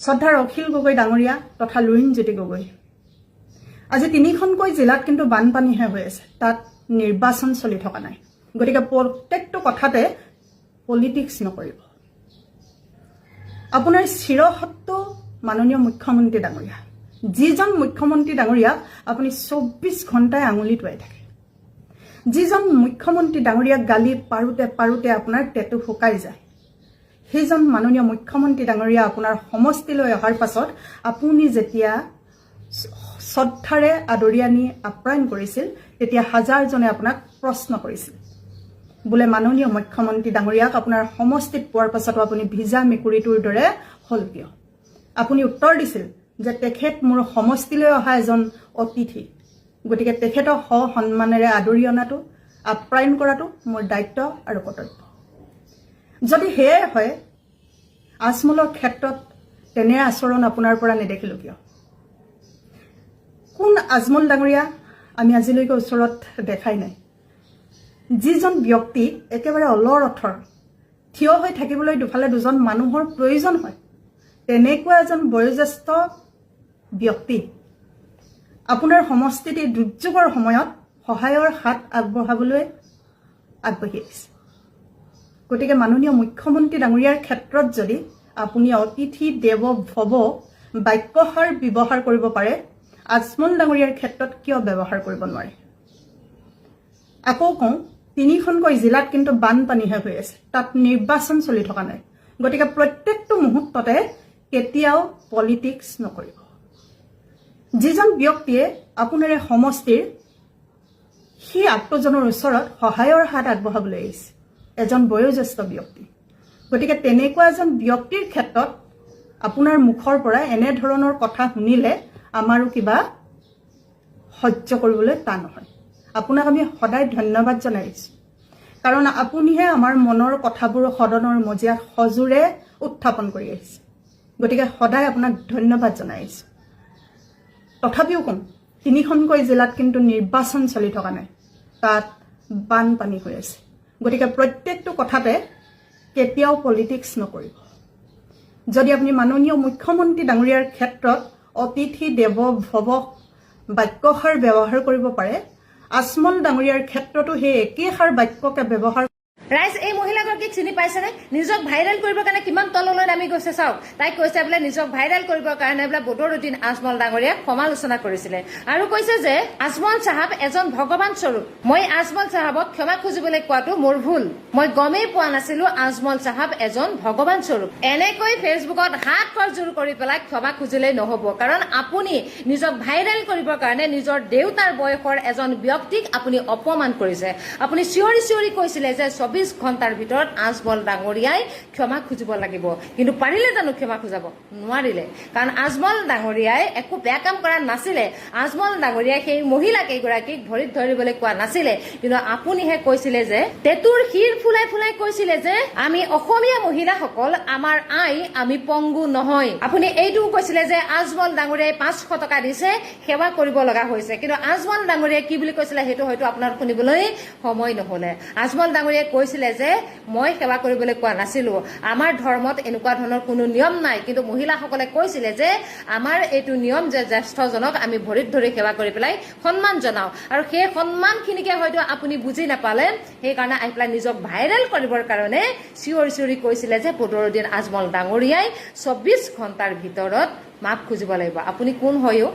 শ্ৰদ্ধাৰ অখিল গগৈ ডাঙৰীয়া তথা লুৰিণজ্যোতি গগৈ আজি তিনিখনকৈ জিলাত কিন্তু বানপানীহে হৈ আছে তাত নিৰ্বাচন চলি থকা নাই গতিকে প্ৰত্যেকটো কথাতে পলিটিক্স নকৰিব আপোনাৰ চিৰসত্য মাননীয় মুখ্যমন্ত্ৰী ডাঙৰীয়া যিজন মুখ্যমন্ত্ৰী ডাঙৰীয়া আপুনি 24 ঘণ্টাই আঙুলি টুৱাই থাকে যিজন মুখ্যমন্ত্ৰী ডাঙৰীয়াক গালি পাৰোতে পাৰোতে আপোনাৰ টেটু শুকাই যায় সেইজন মাননীয় মুখ্যমন্ত্ৰী ডাঙৰীয়া আপোনাৰ সমষ্টিলৈ অহাৰ পাছত আপুনি যেতিয়া শ্ৰদ্ধাৰে আদৰি আনি আপ্যায়ন কৰিছিল তেতিয়া হাজাৰজনে আপোনাক প্ৰশ্ন কৰিছিল বোলে মাননীয় মুখ্যমন্ত্ৰী ডাঙৰীয়াক আপোনাৰ সমষ্টিত পোৱাৰ পাছতো আপুনি ভিজা মেকুৰীটোৰ দৰে হল কিয় আপুনি উত্তৰ দিছিল যে তেখেত মোৰ সমষ্টিলৈ অহা এজন অতিথি গতিকে তেখেতক সন্মানেৰে আদৰি অনাটো আপ্যায়ন কৰাটো মোৰ দায়িত্ব আৰু কৰ্তব্য যদি হেয়াই হয় আজমলৰ ক্ষেত্ৰত তেনে আচৰণ আপোনাৰ পৰা নেদেখিলো কিয় কোন আজমল ডাঙৰীয়া আমি আজিলৈকে ওচৰত দেখাই নাই যিজন ব্যক্তি একেবাৰে অলৰথৰ থিয় হৈ থাকিবলৈ দুফালে দুজন মানুহৰ প্ৰয়োজন হয় তেনেকুৱা এজন বয়োজ্যেষ্ঠ ব্যক্তি আপোনাৰ সমষ্টিতে দুৰ্যোগৰ সময়ত সহায়ৰ হাত আগবঢ়াবলৈ আগবাঢ়ি আহিছে গতিকে মাননীয় মুখ্যমন্ত্ৰী ডাঙৰীয়াৰ ক্ষেত্ৰত যদি আপুনি অতিথি দেৱ ভৱ বাক্যহাৰ ব্যৱহাৰ কৰিব পাৰে আজমল ডাঙৰীয়াৰ ক্ষেত্ৰত কিয় ব্যৱহাৰ কৰিব নোৱাৰে আকৌ কওঁ তিনিখনকৈ জিলাত কিন্তু বানপানীহে হৈ আছে তাত নিৰ্বাচন চলি থকা নাই গতিকে প্ৰত্যেকটো মুহূৰ্ততে কেতিয়াও পলিটিক্স নকৰিব যিজন ব্যক্তিয়ে আপোনাৰ সমষ্টিৰ সেই আত্মজনৰ ওচৰত সহায়ৰ হাত আগবঢ়াবলৈ আহিছে এজন বয়োজ্যেষ্ঠ ব্যক্তি গতিকে তেনেকুৱা এজন ব্যক্তিৰ ক্ষেত্ৰত আপোনাৰ মুখৰ পৰা এনে ধৰণৰ কথা শুনিলে আমাৰো কিবা সহ্য কৰিবলৈ টান হয় আপোনাক আমি সদায় ধন্যবাদ জনাইছো কাৰণ আপুনিহে আমাৰ মনৰ কথাবোৰ সদনৰ মজিয়াত সজোৰে উত্থাপন কৰি আহিছে গতিকে সদায় আপোনাক ধন্যবাদ জনাইছো তথাপিও কম তিনিখনকৈ জিলাত কিন্তু নিৰ্বাচন চলি থকা নাই তাত বানপানী হৈ আছে গতিকে প্ৰত্যেকটো কথাতে কেতিয়াও পলিটিক্স নকৰিব যদি আপুনি মাননীয় মুখ্যমন্ত্ৰী ডাঙৰীয়াৰ ক্ষেত্ৰত অতিথি দেৱ ভৱ বাক্যহাৰ ব্যৱহাৰ কৰিব পাৰে আজমল ডাঙৰীয়াৰ ক্ষেত্ৰতো সেই একেষাৰ বাক্যকে ব্যৱহাৰ ৰাইজ এই মহিলাগৰাকীক চিনি পাইছেনে নিজক ভাইৰেল কৰিবৰ কাৰণে কিমান তললৈ নামি গৈছে চাওক তাইক কৈছে বোলে নিজক ভাইৰেল কৰিবৰ কাৰণে বোলে বদৰুদ্দিন আজমল ডাঙৰীয়াক সমালোচনা কৰিছিলে আৰু কৈছে যে আজমল চাহাব এজন ভগৱান স্বৰূপ মই আজমল চাহাবক ক্ষমা খুজিবলৈ কোৱাটো মোৰ ভুল মই গমেই পোৱা নাছিলো আজমল চাহাব এজন ভগৱান স্বৰূপ এনেকৈ ফেচবুকত হাত জোৰ কৰি পেলাই ক্ষমা খুজিলেই নহব কাৰণ আপুনি নিজক ভাইৰেল কৰিবৰ কাৰণে নিজৰ দেউতাৰ বয়সৰ এজন ব্যক্তিক আপুনি অপমান কৰিছে আপুনি চিঞৰি চিঞৰি কৈছিলে যে 24 ঘণ্টাৰ ভিতৰত আজমল ডাঙৰীয়াই ক্ষমা খুজিব লাগিব কিন্তু পাৰিলে জানো ক্ষমা খুজাব নোৱাৰিলে কাৰণ আজমল ডাঙৰীয়াই একো বেয়া কাম কৰা নাছিলে আজমল ডাঙৰীয়াই সেই মহিলা কেইগৰাকীক ভৰিত ধৰিবলৈ কোৱা নাছিলে কিন্তু আপুনিহে কৈছিলে যে তেতুৰ শিৰ ফুলাই ফুলাই কৈছিলে যে আমি অসমীয়া মহিলাসকল আমাৰ আই আমি পংগু নহয় আপুনি এইটোও কৈছিলে যে আজমল ডাঙৰীয়াই 500 টকা দিছে সেৱা কৰিব লগা হৈছে কিন্তু আজমল ডাঙৰীয়াই কি বুলি কৈছিলে সেইটো হয়তো আপোনাৰ শুনিবলৈ সময় নহলে আজমল ডাঙৰীয়াই কৈছিলে যে মই সেৱা কৰিবলৈ কোৱা নাছিলো আমাৰ ধৰ্মত এনেকুৱা ধৰণৰ কোনো নিয়ম নাই কিন্তু মহিলাসকলে কৈছিলে যে আমাৰ এইটো নিয়ম যে জ্যেষ্ঠজনক আমি ভৰিত ধৰি সেৱা কৰি পেলাই সন্মান জনাও আৰু সেই সন্মানখিনিকে হয়তো আপুনি বুজি নাপালে সেইকাৰণে আহি পেলাই নিজক ভাইৰেল কৰিবৰ কাৰণে চিঞৰি চিঞৰি কৈছিলে যে বদৰুদ্দিন আজমল ডাঙৰীয়াই 24 ঘণ্টাৰ ভিতৰত মাপ খুজিব লাগিব আপুনি কোন হয়ো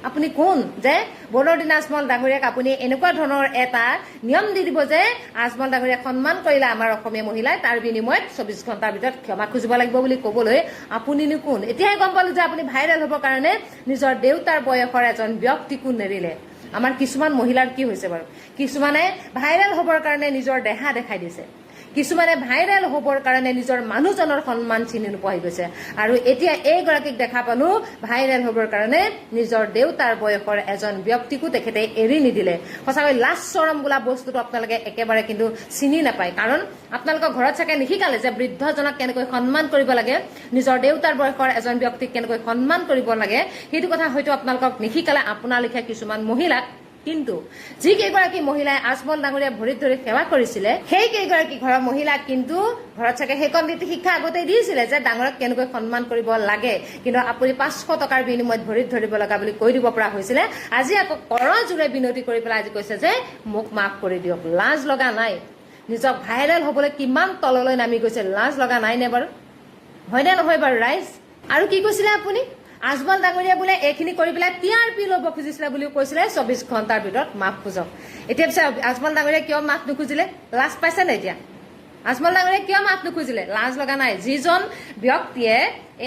আপুনি কোন যে বদৰুদ্দিন আজমল ডাঙৰীয়াক আপুনি এনেকুৱা ধৰণৰ এটা নিয়ম দি দিব যে আজমল ডাঙৰীয়াক সন্মান কৰিলে আমাৰ অসমীয়া মহিলাই তাৰ বিনিময়ত 24 ঘণ্টাৰ ভিতৰত ক্ষমা খুজিব লাগিব বুলি ক'বলৈ আপুনিনো কোন এতিয়াহে গম পালো যে আপুনি ভাইৰেল হ'বৰ কাৰণে নিজৰ দেউতাৰ বয়সৰ এজন ব্যক্তিকো নেৰিলে আমাৰ কিছুমান মহিলাৰ কি হৈছে বাৰু কিছুমানে ভাইৰেল হ'বৰ কাৰণে নিজৰ দেহা দেখাই দিছে কিছুমানে ভাইৰেল হ'বৰ কাৰণে নিজৰ মানুহজনৰ সন্মান চিনি নোপোৱা হৈ গৈছে আৰু এতিয়া এইগৰাকীক দেখা পালো ভাইৰেল হ'বৰ কাৰণে নিজৰ দেউতাৰ বয়সৰ এজন ব্যক্তিকো তেখেতে এৰি নিদিলে সঁচাকৈ লাজ চৰম বোলা বস্তুটো আপোনালোকে একেবাৰে কিন্তু চিনি নাপায় কাৰণ আপোনালোকৰ ঘৰত চাগে নিশিকালে যে বৃদ্ধজনক কেনেকৈ সন্মান কৰিব লাগে নিজৰ দেউতাৰ বয়সৰ এজন ব্যক্তিক কেনেকৈ সন্মান কৰিব লাগে সেইটো কথা হয়তো আপোনালোকক নিশিকালে আপোনালোকে কিছুমান মহিলাক কিন্তু যি কেইগৰাকী মহিলাই আজমল ডাঙৰীয়া ভৰিত ধৰি সেৱা কৰিছিলে সেই কেইগৰাকী ঘৰৰ মহিলাক কিন্তু ঘৰত চাগে সেইকণ নীতি শিক্ষা আগতে দিছিলে যে ডাঙৰক কেনেকৈ সন্মান কৰিব লাগে, কিন্তু আপুনি 500 টকাৰ বিনিময়ত ভৰিত ধৰিব লগা বুলি কৈ দিব পৰা হৈছিলে। আজি আকৌ কৰজোৰে বিনতি কৰি পেলাই আজি কৈছে যে মোক মাফ কৰি দিয়ক। লাজ লগা নাই? নিজক ভাইৰেল হবলৈ কিমান তললৈ নামি গৈছে, লাজ লগা নাই নে বাৰু? হয়নে নহয় বাৰু ৰাইজ? আৰু কি কৈছিলে আপুনি? আজমল ডাঙৰীয়া বোলে এইখিনি কৰি পেলাই TRP ল'ব খুজিছিলে বুলিও কৈছিলে। 24 ঘণ্টাৰ ভিতৰত মাফ খোজক। এতিয়া পিছে আজমল ডাঙৰীয়া কিয় মাফ নুখুজিলে? লাজ পাইছে নে এতিয়া? আজমল ডাঙৰীয়া কিয় মাফ নুখুজিলে? লাজ লগা নাই? যিজন ব্যক্তিয়ে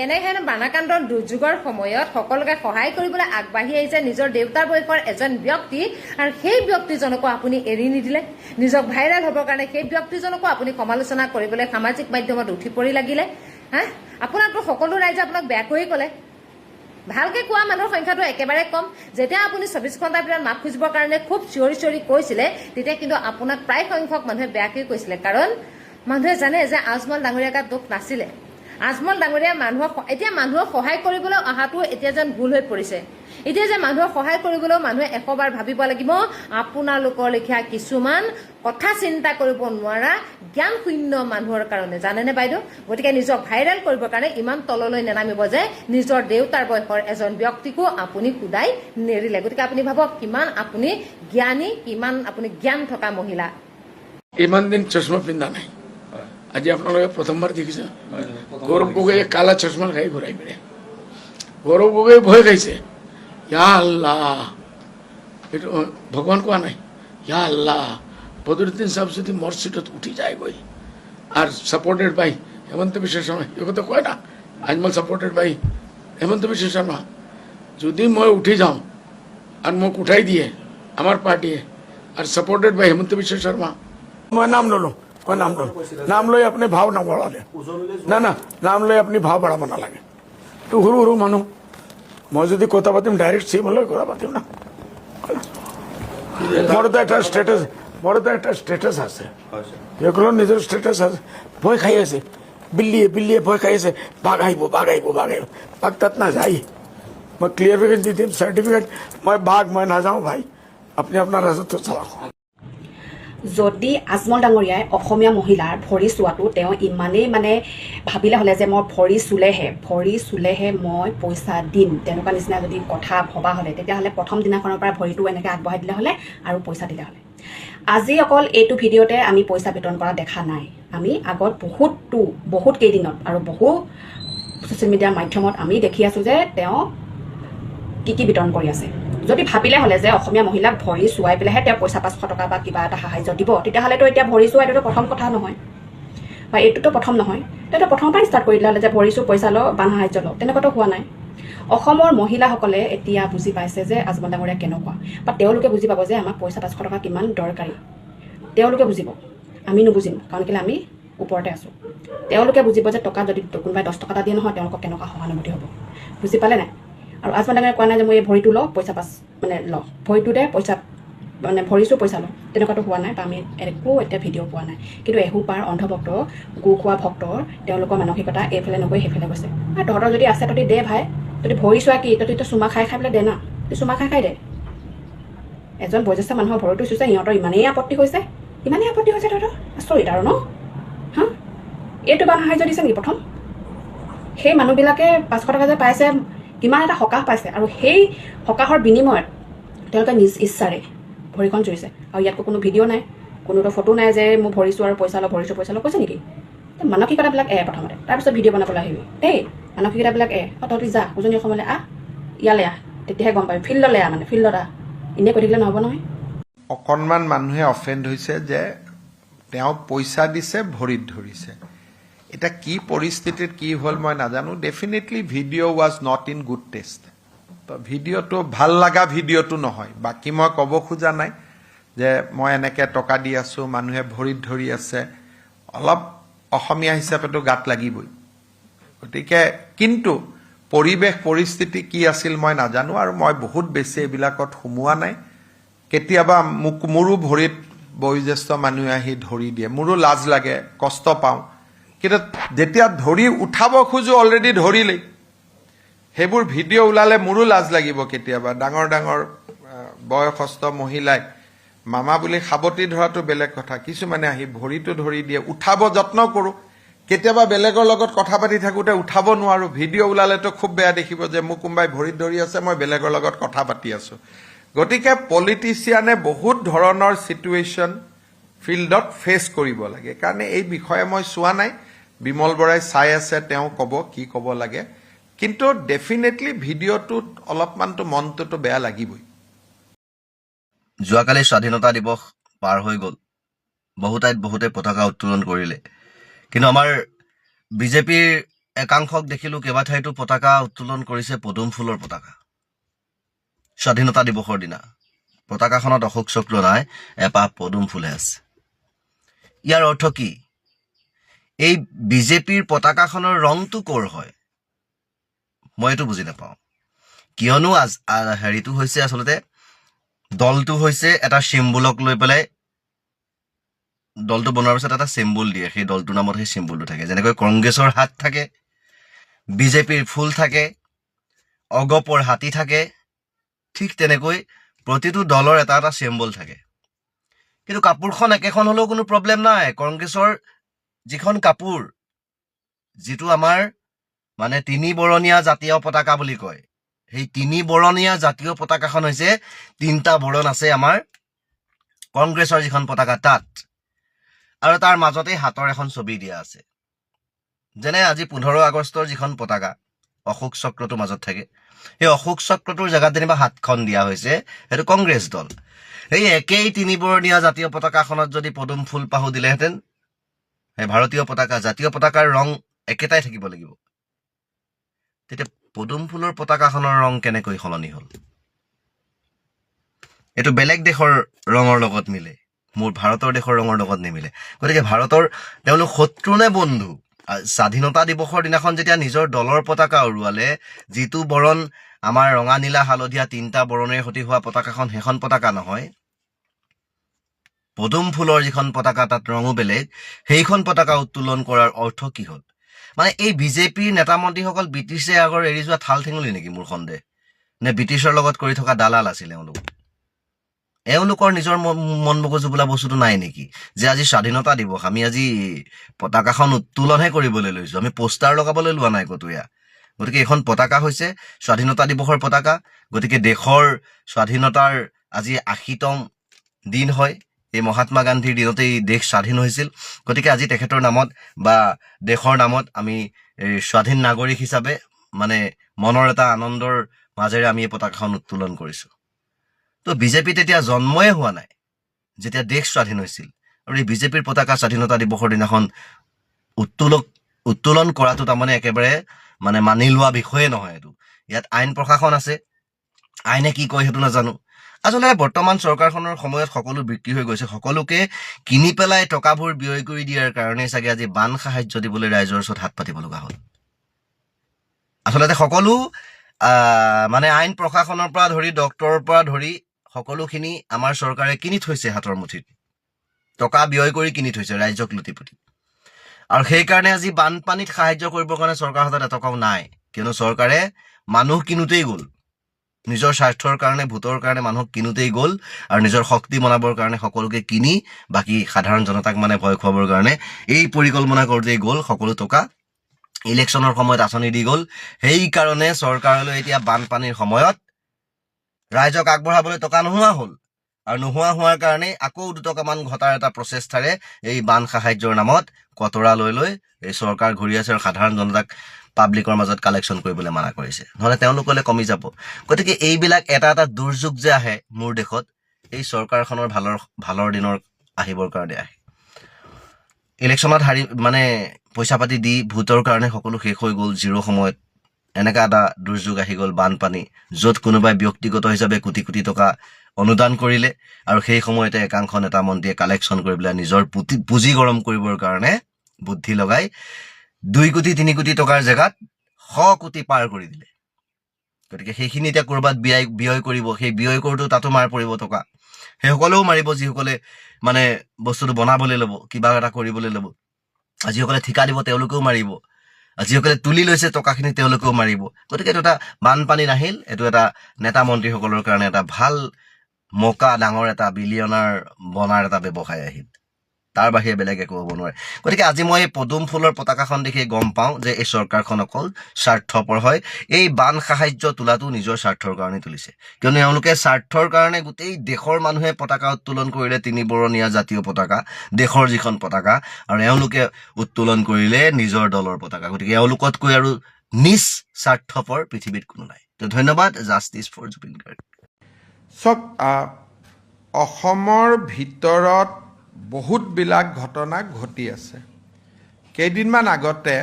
এনেহেন বানাকাণ্ডৰ দুৰ্যোগৰ সময়ত সকলোকে সহায় কৰিবলৈ আগবাঢ়ি আহিছে, নিজৰ দেউতাৰ বয়সৰ এজন ব্যক্তি, আৰু সেই ব্যক্তিজনকো আপুনি এৰি নিদিলে। নিজক ভাইৰেল হ'বৰ কাৰণে সেই ব্যক্তিজনকো আপুনি সমালোচনা কৰিবলৈ সামাজিক মাধ্যমত উঠি পৰি লাগিলে। হা, আপোনাকতো সকলো ৰাইজে আপোনাক বেয়াকৈয়ে ক'লে। ভালকে কোৱা মানুহৰ সংখ্যাটো একেবাৰে কম। যেতিয়া আপুনি 24 ঘণ্টাৰ ভিতৰত মাফ খুজিবৰ কাৰণে খুব চিঞৰি চিঞৰি কৈছিলে, তেতিয়া কিন্তু আপোনাক প্ৰায় সংখ্যক মানুহে বেয়াকৈ কৈছিলে। কাৰণ মানুহে জানে যে আজমল ডাঙৰীয়া গাত দোষ নাছিলে। আজমল ডাঙৰীয়া এতিয়া মানুহক সহায় কৰিবলৈ অহাটো এতিয়া যেন ভুল হৈ পৰিছে। এতিয়া যে মানুহক সহায় কৰিবলৈও মানুহে 100 বাৰ ভাবিব লাগিব। আপোনালোকৰ লেখীয়া কিছুমান কথা চিন্তা কৰিব নোৱাৰা জ্ঞান শূন্য মানুহৰ কাৰণে, জানেনে বাইদেউ? গতিকে নিজক ভাইৰেল কৰিবৰ কাৰণে ইমান তললৈ নেনামিব যে নিজৰ দেউতাৰ বয়সৰ এজন ব্যক্তিকো আপুনি সুদাই নেৰিলে। গতিকে আপুনি ভাবক কিমান আপুনি জ্ঞানী, কিমান আপুনি জ্ঞান থকা মহিলা। ইমান দিন চশমা পিন্ধা নাই, আজি আপোনালোকে প্ৰথমবাৰ দেখিছে। গৌৰৱ গগৈয়ে কালা চশমা খাই ঘূৰাই ফুৰে। গৌৰৱ গগৈ ভয় খাইছে, ইয়া আল্লাহ, এইটো ভগৱান কোৱা নাই, ইয়া আল্লাহ বদৰুদ্দিন সাহেব যদি মোৰ চিটত উঠি যায়গৈ আর সাপোর্টেড বাই হেমন্ত বিশ্ব শর্মা, এই কথা কয় না, আজমল সাপোর্টেড বাই হেমন্ত বিশ্ব শর্মা, যদি মই উঠি যাওঁ আর মোক উঠাই দিয়ে আমার পার্টিয়ে আর সাপোর্টেড বাই হেমন্ত বিশ্ব শর্মা, মই নাম ললো, নাম লৈ আপুনি ভাও নবঢ়ালে না, নাম লৈ আপুনি ভাও বঢ়াব নালাগে। তো সৰু সৰু মানুহ, মই যদি কথা পাতিম ডাইৰেক্ট চিমলৈ কথা পাতিম না। মোৰতো একটা স্টেটাস আছে, এগুলো নিজের স্টেটাস আছে। ভয় খাই আছে, বিল্লিয়ে ভয় খাই আছে, বাঘ আহিব বাঘ তাত নাযায়। মই ক্লিয়ারফিকেশন দি দিম, সার্টিফিকেট, মই বাঘ মই নাযাওঁ ভাই, আপনি আপোনাৰ ৰাজত্ব চলাওক। যদি আজমল ডাঙৰীয়াই অসমীয়া মহিলাৰ ভৰি চোৱাটো তেওঁ ইমানেই ভাবিলে হ'লে যে মই ভৰি চুলেহে মই পইচা দিম, তেনেকুৱা নিচিনা যদি কথা ভবা হ'লে, তেতিয়াহ'লে প্ৰথম দিনাখনৰ পৰা ভৰিটো এনেকৈ আগবঢ়াই দিলে হ'লে আৰু পইচা দিলে হ'লে। আজি অকল এইটো ভিডিঅ'তে আমি পইচা বিতৰণ কৰা দেখা নাই, আমি আগত বহুত কেইদিনত আৰু বহু ছ'চিয়েল মিডিয়াৰ মাধ্যমত আমি দেখি আছোঁ যে তেওঁ কি বিতৰণ কৰি আছে। যদি ভাবিলে হ'লে যে অসমীয়া মহিলাক ভৰি চুৱাই পেলাইহে তেওঁ পইচা 500 টকা বা কিবা এটা সাহায্য দিব, তেতিয়াহ'লেতো এতিয়া ভৰি চোৱা এইটোতো প্ৰথম কথা নহয়, বা এইটোতো প্ৰথম নহয়। তেতিয়াতো প্ৰথমৰ পৰাই ষ্টাৰ্ট কৰি দিলে হ'লে যে ভৰি চু পইচা লওঁ বা সাহায্য লওঁ, তেনেকুৱাতো হোৱা নাই। অসমৰ মহিলাসকলে এতিয়া বুজি পাইছে যে আজমল ডাঙৰীয়া কেনেকুৱা, বা তেওঁলোকে বুজি পাব যে আমাক পইচা 500 টকা কিমান দৰকাৰী। তেওঁলোকে বুজিব, আমি নুবুজিম, কাৰণ কেলৈ আমি ওপৰতে আছোঁ। তেওঁলোকে বুজিব যে টকা যদি কোনোবাই 10 টকা এটা দিয়ে নহয়, তেওঁলোকক কেনেকুৱা সহানুভূতি হ'ব। বুজি পালে নাই? আৰু আজমল ডাঙৰীয়াই কোৱা নাই যে মই এই ভৰিটো লওঁ পইচা লওঁ, ভৰিটোতে পইচা ভৰিছোঁ পইচা লওঁ, তেনেকুৱাতো হোৱা নাই, বা আমি একো এতিয়া ভিডিঅ' পোৱা নাই। কিন্তু এসোপাৰ অন্ধভক্ত, গু খোৱা ভক্তৰ তেওঁলোকৰ মানসিকতা এইফালে নগৈ সেইফালে গৈছে। আৰু তহঁতৰ যদি আছে তহঁতি দে ভাই, তহঁতি ভৰি চোৱা কি, তহঁতি চুমা খাই পেলাই দে না, তই চুমা খাই দে। এজন বয়োজ্যেষ্ঠ মানুহৰ ভৰিটো চুইছে, সিহঁতৰ ইমানেই আপত্তি হৈছে তহঁতৰ, আচৰিত আৰু ন। হা, এইটো বা সাহায্য দিছে নেকি প্ৰথম? সেই মানুহবিলাকে 500 টকা যে পাইছে, কিমান এটা সকাহ পাইছে, আৰু সেই সকাহৰ বিনিময়ত তেওঁলোকে নিজ ইচ্ছাৰে ভৰিখন চুইছে। আৰু ইয়াতকৈ কোনো ভিডিঅ' নাই, কোনোতো ফটো নাই যে মোৰ ভৰিছোঁ আৰু পইচা লওঁ কৈছে নেকি? মানসিকতাবিলাক প্ৰথমতে, তাৰপিছত ভিডিঅ' বনাবলৈ আহিবি দেই। মানসিকতাবিলাক তহঁতি যা উজনি অসমলৈ ইয়ালৈ তেতিয়াহে গম পাবি। ফিল্ডলৈ ফিল্ডত এনেই কৈ থাকিলে নহ'ব নহয়। অকণমান মানুহে অফেণ্ড হৈছে যে তেওঁ পইচা দিছে, ভৰিত ধৰিছে। এটা কি পৰিস্থিতিত কি হ'ল মই নাজানো। Definitely video' was not in good test. তো ভিডিঅ'টো ভাল লগা ভিডিঅ'টো নহয়। বাকী মই ক'ব খোজা নাই যে মই এনেকৈ টকা দি আছোঁ, মানুহে ভৰিত ধৰি আছে, অলপ অসমীয়া হিচাপেতো গাত লাগিবই। গতিকে কিন্তু পৰিৱেশ পৰিস্থিতি কি আছিল মই নাজানো, আৰু মই বহুত বেছি এইবিলাকত সোমোৱা নাই। কেতিয়াবা মোৰো ভৰিত বয়োজ্যেষ্ঠ মানুহে আহি ধৰি দিয়ে, মোৰো লাজ লাগে, কষ্ট পাওঁ। কিন্তু যেতিয়া ধৰি উঠাব খোজো অলৰেডি ধৰিলেই, সেইবোৰ ভিডিঅ' ওলালে মোৰো লাজ লাগিব কেতিয়াবা। ডাঙৰ বয়সস্থ মহিলাই মামা বুলি সাৱটি ধৰাটো বেলেগ কথা, কিছুমানে আহি ভৰিটো ধৰি দিয়ে, উঠাব যত্ন কৰোঁ, কেতিয়াবা বেলেগৰ লগত কথা পাতি থাকোঁতে উঠাব নোৱাৰোঁ, ভিডিঅ' ওলালেতো খুব বেয়া দেখিব যে মোক কোনোবাই ভৰিত ধৰি আছে, মই বেলেগৰ লগত কথা পাতি আছোঁ। গতিকে পলিটিচিয়ানে বহুত ধৰণৰ চিটুৱেশ্যন ফিল্ডত ফেচ কৰিব লাগে। কাৰণে এই বিষয়ে মই চোৱা নাই, বিমল বৰাই চাই আছে, তেওঁ ক'ব কি ক'ব লাগে, কিন্তু ডেফিনেটলি ভিডিঅ'টোত অলপমানতো মনটোতো বেয়া লাগিবই। যোৱাকালি স্বাধীনতা দিৱস পাৰ হৈ গ'ল, বহু ঠাইত বহুতে পতাকা উত্তোলন কৰিলে, কিন্তু আমাৰ বিজেপিৰ একাংশক দেখিলোঁ কেইবা ঠাইতো পতাকা উত্তোলন কৰিছে, পদুম ফুলৰ পতাকা। স্বাধীনতা দিৱসৰ দিনা পতাকাখনত অশোক চক্ৰ নাই, এপাহ পদুম ফুলহে আছে। ইয়াৰ অৰ্থ কি? এই বিজেপিৰ পতাকাখনৰ ৰংটো ক'ৰ হয় মই এইটো বুজি নাপাওঁ। কিয়নো হেৰিটো হৈছে আচলতে দলটো হৈছে এটা চিম্বলক লৈ পেলাই, দলটো বনোৱাৰ পিছত এটা চিম্বল দিয়ে, সেই দলটোৰ নামত সেই চিম্বলটো থাকে। যেনেকৈ কংগ্ৰেছৰ হাত থাকে, বিজেপিৰ ফুল থাকে, অগপৰ হাতী থাকে, ঠিক তেনেকৈ প্ৰতিটো দলৰ এটা এটা চিম্বল থাকে। কিন্তু কাপোৰখন একেখন হ'লেও কোনো প্ৰব্লেম নাই। কংগ্ৰেছৰ যিখন কাপোৰ, যিটো আমাৰ মানে 3 বৰণীয়া জাতীয় পতাকা বুলি কয়, সেই 3 বৰণীয়া জাতীয় পতাকাখন হৈছে 3টা বৰণ আছে আমাৰ কংগ্ৰেছৰ যিখন পতাকা তাত, আৰু তাৰ মাজতে হাতৰ এখন ছবি দিয়া আছে। যেনে আজি 15 আগষ্টৰ যিখন পতাকা, অশোক চক্ৰটো মাজত থাকে, সেই অশোক চক্ৰটোৰ জেগাত যেনিবা হাতখন দিয়া হৈছে, সেইটো কংগ্ৰেছ দল। সেই একেই 3 বৰণীয়া জাতীয় পতাকাখনত যদি পদুম ফুল পাহু দিলেহেঁতেন, সেই ভাৰতীয় পতাকা, জাতীয় পতাকাৰ ৰং একেটাই থাকিব লাগিব, তেতিয়া পদুম ফুলৰ পতাকাখনৰ ৰং কেনেকৈ সলনি হ'ল? এইটো বেলেগ দেশৰ ৰঙৰ লগত মিলে, মোৰ ভাৰতৰ দেশৰ ৰঙৰ লগত নিমিলে। গতিকে ভাৰতৰ তেওঁলোক শত্ৰু নে বন্ধু? স্বাধীনতা দিৱসৰ দিনাখন যেতিয়া নিজৰ দলৰ পতাকা উৰুৱালে, যিটো বৰণ আমাৰ ৰঙা নীলা হালধীয়া 3টা বৰণেৰে সৈতে হোৱা পতাকাখন, সেইখন পতাকা নহয়। পদুম ফুলৰ যিখন পতাকা, তাত ৰঙো বেলেগ, সেইখন পতাকা উত্তোলন কৰাৰ অৰ্থ কি হ'ল? মানে এই বিজেপিৰ নেতা মন্ত্ৰীসকল ব্ৰিটিছে আগৰ এৰি যোৱা ঠাল ঠেঙুলি নেকি? মোৰ সন্দেহ। নে ব্ৰিটিছৰ লগত কৰি থকা দালাল আছিল এওঁলোকৰ নিজৰ মন মগজু বোলা বস্তুটো নাই নেকি? যে আজি স্বাধীনতা দিৱস, আমি আজি পতাকাখন উত্তোলনহে কৰিবলৈ লৈছো, আমি পোষ্টাৰ লগাবলৈ লোৱা নাই ক'তো। গতিকে এইখন পতাকা হৈছে স্বাধীনতা দিৱসৰ পতাকা। গতিকে দেশৰ স্বাধীনতাৰ আজি 80তম দিন হয়। এই মহাত্মা গান্ধীৰ দিনতেই দেশ স্বাধীন হৈছিল। গতিকে আজি তেখেতৰ নামত বা দেশৰ নামত আমি স্বাধীন নাগৰিক হিচাপে মানে মনৰ এটা আনন্দৰ মাজেৰে আমি এই পতাকাখন উত্তোলন কৰিছো। তো বিজেপি তেতিয়া জন্মই হোৱা নাই যেতিয়া দেশ স্বাধীন হৈছিল, আৰু এই বিজেপিৰ পতাকা স্বাধীনতা দিৱসৰ দিনাখন উত্তোলন কৰাটো তাৰমানে একেবাৰে মানে মানি লোৱা বিষয়ে নহয়। এইটো ইয়াত আইন প্ৰশাসন আছে, আইনে কি কয় সেইটো নাজানো। আচলতে বৰ্তমান চৰকাৰখনৰ সময়ত সকলো বিক্ৰী হৈ গৈছে। সকলোকে কিনি পেলাই টকাবোৰ ব্যয় কৰি দিয়াৰ কাৰণে চাগে আজি বান সাহায্য দিবলৈ ৰাইজৰ ওচৰত হাত পাতিব লগা হ'ল। আচলতে সকলো মানে আইন প্ৰশাসনৰ পৰা ধৰি ডক্তৰৰ পৰা ধৰি সকলোখিনি আমাৰ চৰকাৰে কিনি থৈছে, হাতৰ মুঠিত টকা ব্যয় কৰি কিনি থৈছে ৰাইজক লুটিপুটি। আৰু সেইকাৰণে আজি বানপানীত সাহায্য কৰিবৰ কাৰণে চৰকাৰৰ হাতত এটকাও নাই, কিয়নো চৰকাৰে মানুহ কিনোতেই গ'ল, নিজৰ স্বাৰ্থৰ কাৰণে, ভোটৰ কাৰণে মানুহক কিনোতেই গ'ল, আৰু নিজৰ শক্তি বনাবৰ কাৰণে সকলোকে কিনি বাকী সাধাৰণ জনতাক মানে ভয় খুৱাবৰ কাৰণে এই পৰিকল্পনা কৰোঁতেই গ'ল। সকলো টকা ইলেকশ্যনৰ সময়ত আঁচনি দি গ'ল। সেইকাৰণে চৰকাৰলৈ এতিয়া বানপানীৰ সময়ত ৰাইজক আগবঢ়াবলৈ টকা নোহোৱা হ'ল, আৰু নোহোৱা হোৱাৰ কাৰণে আকৌ 2 টকামান ঘটাৰ এটা প্ৰচেষ্টাৰে এই বান সাহায্যৰ নামত কতৰা লৈ এই চৰকাৰ ঘূৰি আছে, আৰু সাধাৰণ জনতাক পাব্লিকৰ মাজত কালেকশ্যন কৰিবলৈ মানা কৰিছে, নহ'লে তেওঁলোকলৈ কমি যাব। গতিকে এইবিলাক এটা এটা দুৰ্যোগ যে আহে মোৰ দেশত, এই চৰকাৰখনৰ ভালৰ দিনৰ আহিবৰ কাৰণে আহে। ইলেকশ্যনত মানে পইচা পাতি দি ভোটৰ কাৰণে সকলো শেষ হৈ গ'ল, জিৰ' সময়ত এনেকা এটা দুৰ্যোগ আহি গ'ল, বানপানী, য'ত কোনোবাই ব্যক্তিগত হিচাপে কোটি কোটি টকা অনুদান কৰিলে, আৰু সেই সময়তে একাংশ নেতা মন্ত্ৰীয়ে কালেকশ্যন কৰি পেলাই নিজৰ পুঁজি গৰম কৰিবৰ কাৰণে বুদ্ধি লগাই 2 কোটি 3 কোটি টকাৰ জেগাত 100 কোটি পাৰ কৰি দিলে। গতিকে সেইখিনি এতিয়া ক'ৰবাত ব্যয় কৰিব, সেই ব্যয় কৰোঁতে তাতো মাৰ পৰিব টকা। সেইসকলেও মাৰিব যিসকলে মানে বস্তুটো বনাবলৈ ল'ব, কিবা এটা কৰিবলৈ ল'ব। যিসকলে ঠিকা দিব তেওঁলোকেও মাৰিব, যিসকলে তুলি লৈছে টকাখিনি তেওঁলোকেও মাৰিব। গতিকে এইটো এটা বানপানী নাহিল, এইটো এটা নেতা মন্ত্ৰীসকলৰ কাৰণে এটা ভাল মকা ডাঙৰ এটা বিলিয়নাৰ বনাৰ এটা ব্যৱসায় আহিল। তাৰ বাহিৰে বেলেগ একো হ'ব নোৱাৰে। গতিকে আজি মই এই পদুম ফুলৰ পতাকাখন দেখি গম পাওঁ যে এই চৰকাৰখন অকল স্বাৰ্থপৰ হয়। এই বান সাহায্য তোলাটো নিজৰ স্বাৰ্থৰ কাৰণে তুলিছে, কিয়নো এওঁলোকে স্বাৰ্থৰ কাৰণে গোটেই দেশৰ মানুহে পতাকা উত্তোলন কৰিলে, 3 বৰণীয়া জাতীয় পতাকা, দেশৰ যিখন পতাকা, আৰু এওঁলোকে উত্তোলন কৰিলে নিজৰ দলৰ পতাকা। গতিকে এওঁলোকতকৈ আৰু নিজ স্বাৰ্থপৰ পৃথিৱীত কোনো নাই। তো ধন্যবাদ। Justice for Zubeen Garg. চব অসমৰ ভিতৰত বহুতবিলাক ঘটনা ঘটি আছে। কেইদিনমান আগতে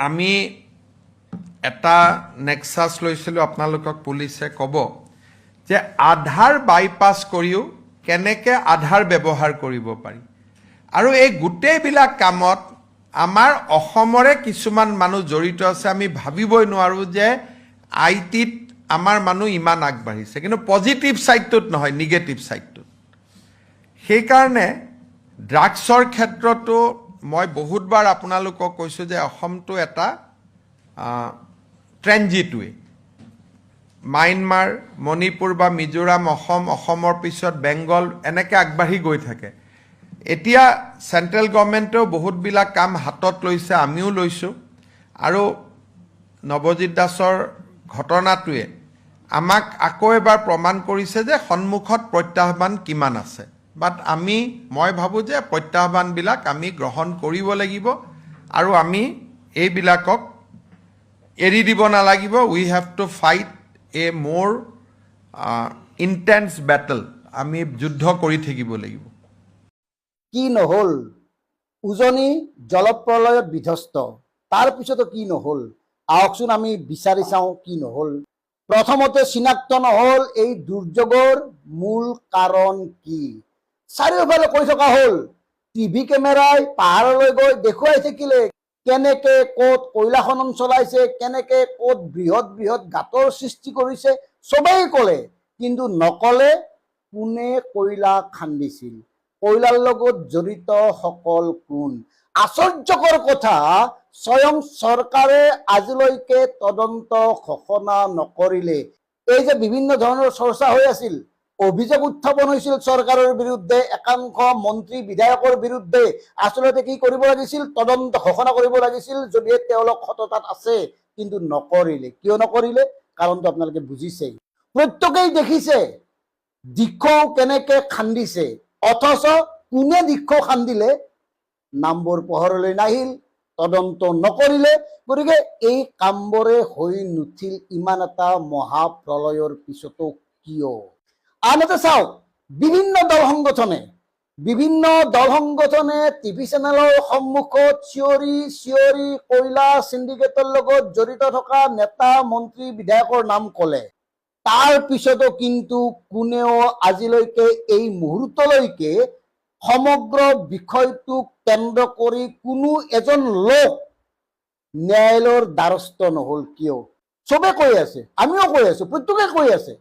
আমি এটা নেক্সাছ লৈছিলোঁ, আপোনালোকক পুলিচে ক'ব যে আধাৰ বাইপাছ কৰিও কেনেকৈ আধাৰ ব্যৱহাৰ কৰিব পাৰি। আৰু এই গোটেইবিলাক কামত আমাৰ অসমৰে কিছুমান মানুহ জড়িত আছে। আমি ভাবিবই নোৱাৰোঁ যে IT-ত আমাৰ মানুহ ইমান আগবাঢ়িছে, কিন্তু পজিটিভ ছাইডটোত নহয়, নিগেটিভ ছাইডটোত। সেইকাৰণে ড্ৰাগছৰ ক্ষেত্ৰতো মই বহুতবাৰ আপোনালোকক কৈছোঁ যে অসমটো এটা ট্ৰেনজিট ৱে। মায়ানমাৰ, মণিপুৰ বা মিজোৰাম, অসমৰ পিছত বেংগল, এনেকৈ আগবাঢ়ি গৈ থাকে। এতিয়া চেণ্ট্ৰেল গভৰ্ণমেণ্টেও বহুতবিলাক কাম হাতত লৈছে, আমিও লৈছোঁ। আৰু নৱজিৎ দাসৰ ঘটনাটোৱে আমাক আকৌ এবাৰ প্ৰমাণ কৰিছে যে সন্মুখত প্ৰত্যাহ্বান কিমান আছে। বাট মই ভাবোঁ যে প্ৰত্যাহ্বানবিলাক আমি গ্ৰহণ কৰিব লাগিব, আৰু আমি এইবিলাকক এৰি দিব নালাগিব। উই হেভ টু ফাইট এ মোৰ ইণ্টেন্স বেটল। আমি যুদ্ধ কৰি থাকিব লাগিব। কি নহ'ল? উজনি জলপ্ৰলয়ত বিধ্বস্ত, তাৰ পিছতো কি নহ'ল? আহকচোন আমি বিচাৰি চাওঁ কি নহ'ল। প্ৰথমতে চিনাক্ত নহ'ল এই দুৰ্যোগৰ মূল কাৰণ কি। চাৰিওফালে কৈ থকা হ'ল, টিভি কেমেৰাই পাহাৰলৈ গৈ দেখুৱাই থাকিলে কেনেকে ক'ত কয়লা খনন চলাইছে, কেনেকে ক'ত বৃহৎ বৃহৎ গাঁতৰ সৃষ্টি কৰিছে, চবেই ক'লে, কিন্তু নকলে কোনে কয়লা খান্দিছিল, কয়লাৰ লগত জড়িত সকল কোন। আশ্চৰ্যকৰ কথা, স্বয়ং চৰকাৰে আজিলৈকে তদন্ত ঘোষণা নকৰিলে। এই যে বিভিন্ন ধৰণৰ চৰ্চা হৈ আছিল, অভিযোগ উত্থাপন হৈছিল চৰকাৰৰ বিৰুদ্ধে, একাংশ মন্ত্ৰী বিধায়কৰ বিৰুদ্ধে, আচলতে কি কৰিব লাগিছিল? তদন্ত ঘোষণা কৰিব লাগিছিল, যদিহে তেওঁলোক সততাত আছে, কিন্তু নকৰিলে। কিয় নকৰিলে? কাৰণটো আপোনালোকে বুজিছে। প্ৰত্যেকেই দেখিছে দিখৌ কেনেকে খান্দিছে, অথচ কোনে দিখৌ খান্দিলে নামবোৰ পোহৰলৈ নাহিল, তদন্ত নকৰিলে। গতিকে এই কামবোৰে হৈ নুঠিল ইমান এটা মহাপ্ৰলয়ৰ পিছতো কিয়? আনহাতে চাওক, বিভিন্ন দল সংগঠনে টিভি চেনেলৰ সন্মুখত চিঞৰি চিঞৰি কয়লা চিণ্ডিকেটৰ লগত জড়িত থকা নেতা, মন্ত্ৰী, বিধায়কৰ নাম ক'লে। তাৰ পিছতো কিন্তু কোনেও আজিলৈকে এই মুহূৰ্তলৈকে সমগ্ৰ বিষয়টোক কেন্দ্ৰ কৰি কোনো এজন লোক ন্যায়ালয়ৰ দ্বাৰস্থ নহ'ল। কিয়? চবে কৈ আছে, আমিও কৈ আছো, প্ৰত্যেকে কৈ আছে,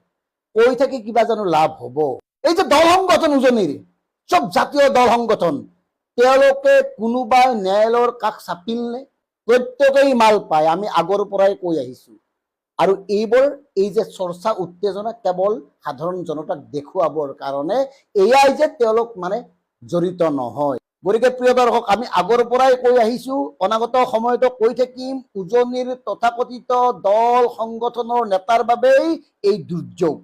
কৈ থাকি কিবা জানো লাভ হ'ব? এই যে দল সংগঠন উজনিৰ চব জাতীয় দল সংগঠন, তেওঁলোকে কোনোবাই ন্যায়ালয়ৰ কাষ চাপিলনে? প্ৰত্যেকেই মাল পায়, আমি আগৰ পৰাই কৈ আহিছো। আৰু এই যে চৰ্চা উত্তেজনা কেৱল সাধাৰণ জনতাক দেখুৱাবৰ কাৰণে, এয়াই যে তেওঁলোক জড়িত নহয়। গতিকে প্ৰিয় দৰ্শক, আমি আগৰ পৰাই কৈ আহিছো, অনাগত সময়তো কৈ থাকিম, উজনিৰ তথাকথিত দল সংগঠনৰ নেতাৰ বাবেই এই দুৰ্যোগ।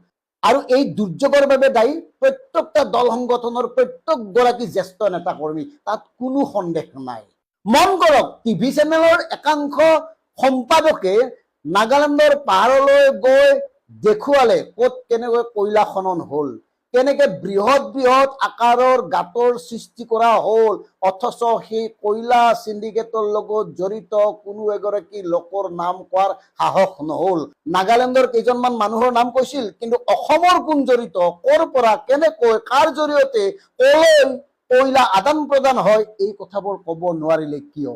আৰু এই দুৰ্যোগৰ বাবে দায়ী প্ৰত্যেকটা দল সংগঠনৰ প্ৰত্যেকগৰাকী জ্যেষ্ঠ নেতা কৰ্মী, তাত কোনো সন্দেহ নাই। মন কৰক, টিভি চেনেলৰ একাংশ সম্পাদকে নাগালেণ্ডৰ পাহাৰলৈ গৈ দেখুৱালে ক'ত কেনেকৈ কয়লা খনন হ'ল, কেনেকে বৃহৎ বৃহৎ আকাৰৰ গাঁতৰ সৃষ্টি কৰা হ'ল, অথচ সেই কয়লা চিণ্ডিকেটৰ লগত জড়িত কোনো এগৰাকী লোকৰ নাম কোৱাৰ সাহস নহ'ল। নাগালেণ্ডৰ কেইজনমান মানুহৰ নাম কৈছিল, কিন্তু অসমৰ কোন জড়িত, ক'ৰ পৰা, কেনেকৈ, কাৰ জৰিয়তে, ক'লৈ কয়লা আদান প্ৰদান হয়, এই কথাবোৰ ক'ব নোৱাৰিলে কিয়?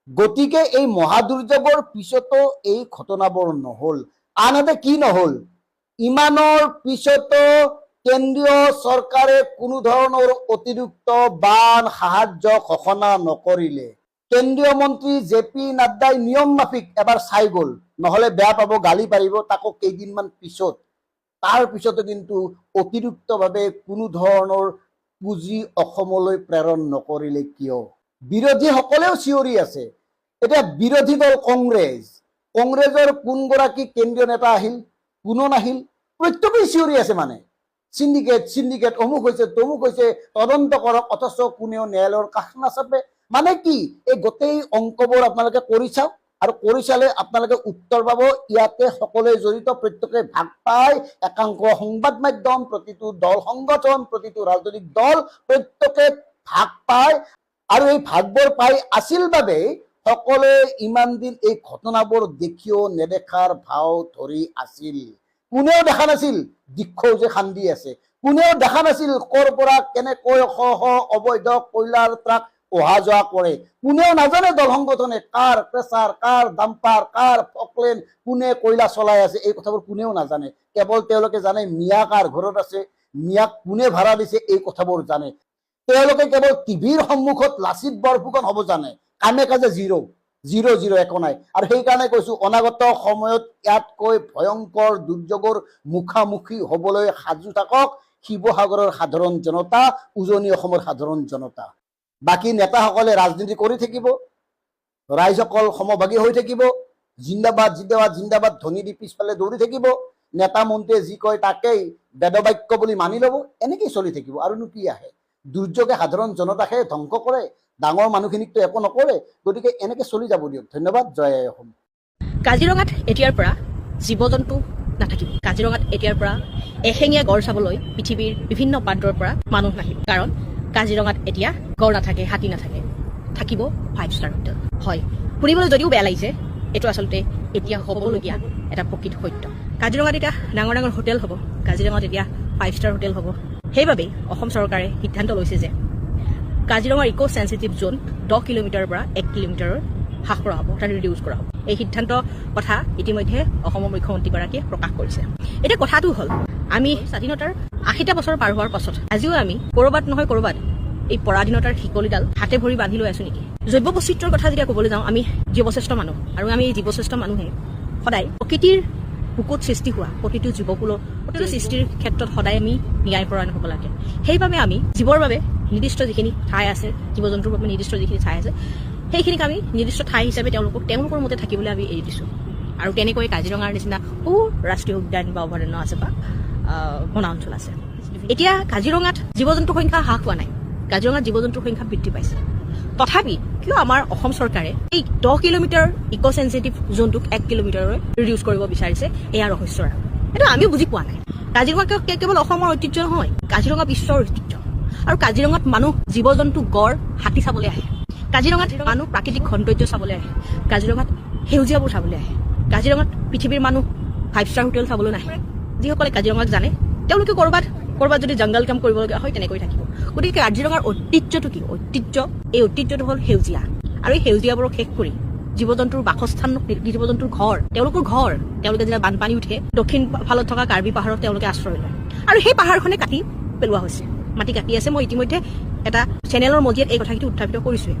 গতিকে এই মহাদুৰ্যোগৰ পিছতো এই ঘটনাবোৰ নহ'ল। আনহাতে কি নহ'ল? ইমানৰ পিছতো কেন্দ্ৰীয় চৰকাৰে কোনো ধৰণৰ অতিৰিক্ত বান সাহায্য ঘোষণা নকৰিলে। কেন্দ্ৰীয় মন্ত্ৰী JP নাড্ডাই নিয়ম মাফিক এবাৰ চাই গ'ল, নহ'লে বেয়া পাব, গালি পাৰিব, তাকো কেইদিনমান পিছত তাৰ পিছতো কিন্তু অতিৰিক্তভাৱে কোনো ধৰণৰ পুঁজি অসমলৈ প্ৰেৰণ নকৰিলে কিয়? বিৰোধীসকলেও চিঞৰি আছে। এতিয়া বিৰোধী দল কংগ্ৰেছৰ কোনগৰাকী কেন্দ্ৰীয় নেতা আহিল? কোনো নাহিল। প্ৰত্যেকেই চিঞৰি আছে মানে সিন্ডিকেট অমুক হৈছে তমুক হৈছে, তদন্ত কৰক, অথচ কোনেও ন্যায়ালয়ৰ কাষ নাচাপে। মানে কি, এই গোটেই অংকবোৰ আপোনালোকে কৰি চাওক, আৰু কৰি চালে আপোনালোকে উত্তৰ পাব। ইয়াতে সকলোৱে জড়িত, প্ৰত্যেকে ভাগ পায়। একাংশ সংবাদ মাধ্যম, প্ৰতিটো দল সংগঠন, প্ৰতিটো ৰাজনৈতিক দল প্ৰত্যেকে ভাগ পায়। আৰু এই ভাগবোৰ পাই আছিল বাবে সকলোৱে ইমান দিন এই ঘটনাবোৰ দেখিও নেদেখাৰ ভাও ধৰি আছিল। কোনেও দেখা নাছিল দিক্ষৌ যে খান্দি আছে, কোনেও দেখা নাছিল ক'ৰ পৰা কেনেকৈ শ শ অবৈধ কয়লাৰ ট্ৰাক অহা যোৱা কৰে। কোনেও নাজানে দল সংগঠনে কাৰ প্ৰেচাৰ, কাৰ ডাম্পাৰ, কাৰ ফকলেন, কোনে কয়লা চলাই আছে, এই কথাবোৰ কোনেও নাজানে। কেৱল তেওঁলোকে জানে মিয়া কাৰ ঘৰত আছে, মিয়াক কোনে ভাড়া দিছে, এই কথাবোৰ জানে। তেওঁলোকে কেৱল টিভিৰ সন্মুখত লাচিত বৰফুকন হ'ব জানে, কামে কাজে জিৰ' একো নাই। আৰু সেইকাৰণে কৈছো, অনাগত সময়ত ইয়াতকৈ ভয়ংকৰ দুৰ্যোগৰ মুখামুখি হ'বলৈ সাজু থাকক শিৱসাগৰৰ সাধাৰণ জনতা, উজনি অসমৰ সাধাৰণ জনতা। বাকী নেতাসকলে ৰাজনীতি কৰি থাকিব, ৰাইজসকল সমভাগী হৈ থাকিব, জিন্দাবাদ জিন্দাবাদ জিন্দাবাদ ধ্বনি দি পিছফালে দৌৰি থাকিব। নেতা মন্ত্ৰীয়ে যি কয় তাকেই বেদবাক্য বুলি মানি ল'ব। এনেকেই চলি থাকিব। আৰুনো কি আহে? দুৰ্যোগে সাধাৰণ জনতাকে ধ্বংস কৰে, ডাঙৰ মানুহখিনিকতো একো নকৰে। গতিকে এনেকে চলি যাব দিয়ক। ধন্যবাদ। জয় আই অসম। কাজিৰঙাত এতিয়াৰ পৰা জীৱ জন্তু নাথাকিব। কাজিৰঙাত এতিয়াৰ পৰা এশিঙীয়া গড় চাবলৈ পৃথিৱীৰ বিভিন্ন প্ৰান্তৰ পৰা মানুহ নাহিব। কাৰণ কাজিৰঙাত এতিয়া গড় নাথাকে, হাতী নাথাকে, থাকিব 5 ষ্টাৰ হোটেল। হয়, শুনিবলৈ যদিও বেয়া লাগিছে, এইটো আচলতে এতিয়া হ'বলগীয়া এটা প্ৰকৃত সত্য। কাজিৰঙাত এতিয়া ডাঙৰ ডাঙৰ হোটেল হ'ব, কাজিৰঙাত এতিয়া 5 ষ্টাৰ হোটেল হ'ব। সেইবাবেই অসম চৰকাৰে সিদ্ধান্ত লৈছে যে কাজিৰঙাৰ ইক' চেঞ্চিটিভ জোন 10 কিলোমিটাৰৰ পৰা 1 কিলোমিটাৰৰ হ্ৰাস কৰা হ'ব, অৰ্থাৎ ৰিডিউচ কৰা হ'ব। এই সিদ্ধান্তৰ কথা ইতিমধ্যে অসমৰ মুখ্যমন্ত্ৰীগৰাকীয়ে প্ৰকাশ কৰিছে। এতিয়া কথাটো হ'ল, আমি স্বাধীনতাৰ 80টা বছৰ পাৰ হোৱাৰ পাছত আজিও আমি ক'ৰবাত নহয় ক'ৰবাত এই পৰাধীনতাৰ শিকলিডাল হাতে ভৰি বান্ধি লৈ আছো নেকি? জৈৱ বৈচিত্ৰ্যৰ কথা যেতিয়া ক'বলৈ যাওঁ, আমি জীৱশ্ৰেষ্ঠ মানুহ, আৰু আমি এই জীৱশ্ৰেষ্ঠ মানুহে সদায় প্ৰকৃতিৰ বুকুত সৃষ্টি হোৱা প্ৰতিটো জীৱকুলৰ প্ৰতিটো সৃষ্টিৰ ক্ষেত্ৰত সদায় আমি ন্যায়পৰায়ণ হ'ব লাগে। সেইবাবে আমি জীৱৰ বাবে নিৰ্দিষ্ট যিখিনি ঠাই আছে, জীৱ জন্তুৰ বাবে নিৰ্দিষ্ট যিখিনি ঠাই আছে, সেইখিনিক আমি নিৰ্দিষ্ট ঠাই হিচাপে তেওঁলোকৰ মতে থাকিবলৈ আমি এৰি দিছোঁ। আৰু তেনেকৈ কাজিৰঙাৰ নিচিনা বহু ৰাষ্ট্ৰীয় উদ্যান বা অভয়াৰণ্য আছে বা বনাঞ্চল আছে। এতিয়া কাজিৰঙাত জীৱ জন্তুৰ সংখ্যা হ্ৰাস হোৱা নাই, কাজিৰঙাত জীৱ জন্তুৰ সংখ্যা বৃদ্ধি পাইছে। তথাপি কিয় আমাৰ অসম চৰকাৰে এই 10 কিলোমিটাৰ ইক' চেঞ্চিটিভ জোনটোক 1 কিলোমিটাৰলৈ ৰিডিউচ কৰিব বিচাৰিছে? এয়া ৰহস্যৰ। এইটো আমিও বুজি পোৱা নাই। কাজিৰঙা কেৱল অসমৰ ঐতিহ্য নহয়, কাজিৰঙা বিশ্বৰ ঐতিহ্য। আৰু কাজিৰঙাত মানুহ জীৱ জন্তু, গড়, হাতী চাবলৈ আহে। কাজিৰঙাত মানুহ প্ৰাকৃতিক সৌন্দৰ্য চাবলৈ আহে, কাজিৰঙাত সেউজীয়াবোৰ চাবলৈ আহে। কাজিৰঙাত পৃথিৱীৰ মানুহ 5 ষ্টাৰ হোটেল চাবলৈ নাহে। যিসকলে কাজিৰঙাক জানে তেওঁলোকে ক'ৰবাত যদি জংগল কাম কৰিবলগীয়া হয় তেনেকৈ থাকিব। গতিকে কাজিৰঙাৰ ঐতিহ্যটো কি? এই ঐতিহ্যটো হ'ল সেউজীয়া। আৰু এই সেউজীয়াবোৰক শেষ কৰি জীৱ জন্তুৰ বাসস্থান, জীৱ জন্তুৰ ঘৰ, তেওঁলোকে যেতিয়া বানপানী উঠে দক্ষিণ ফালত থকা কাৰ্বি পাহাৰত তেওঁলোকে আশ্ৰয় লয়। আৰু সেই পাহাৰখনে কাটি পেলোৱা হৈছে, মাটি কাটি আছে। মই ইতিমধ্যে এটা চেনেলৰ মজিয়াত এই কথাখিনি উত্থাপিত কৰিছোৱে।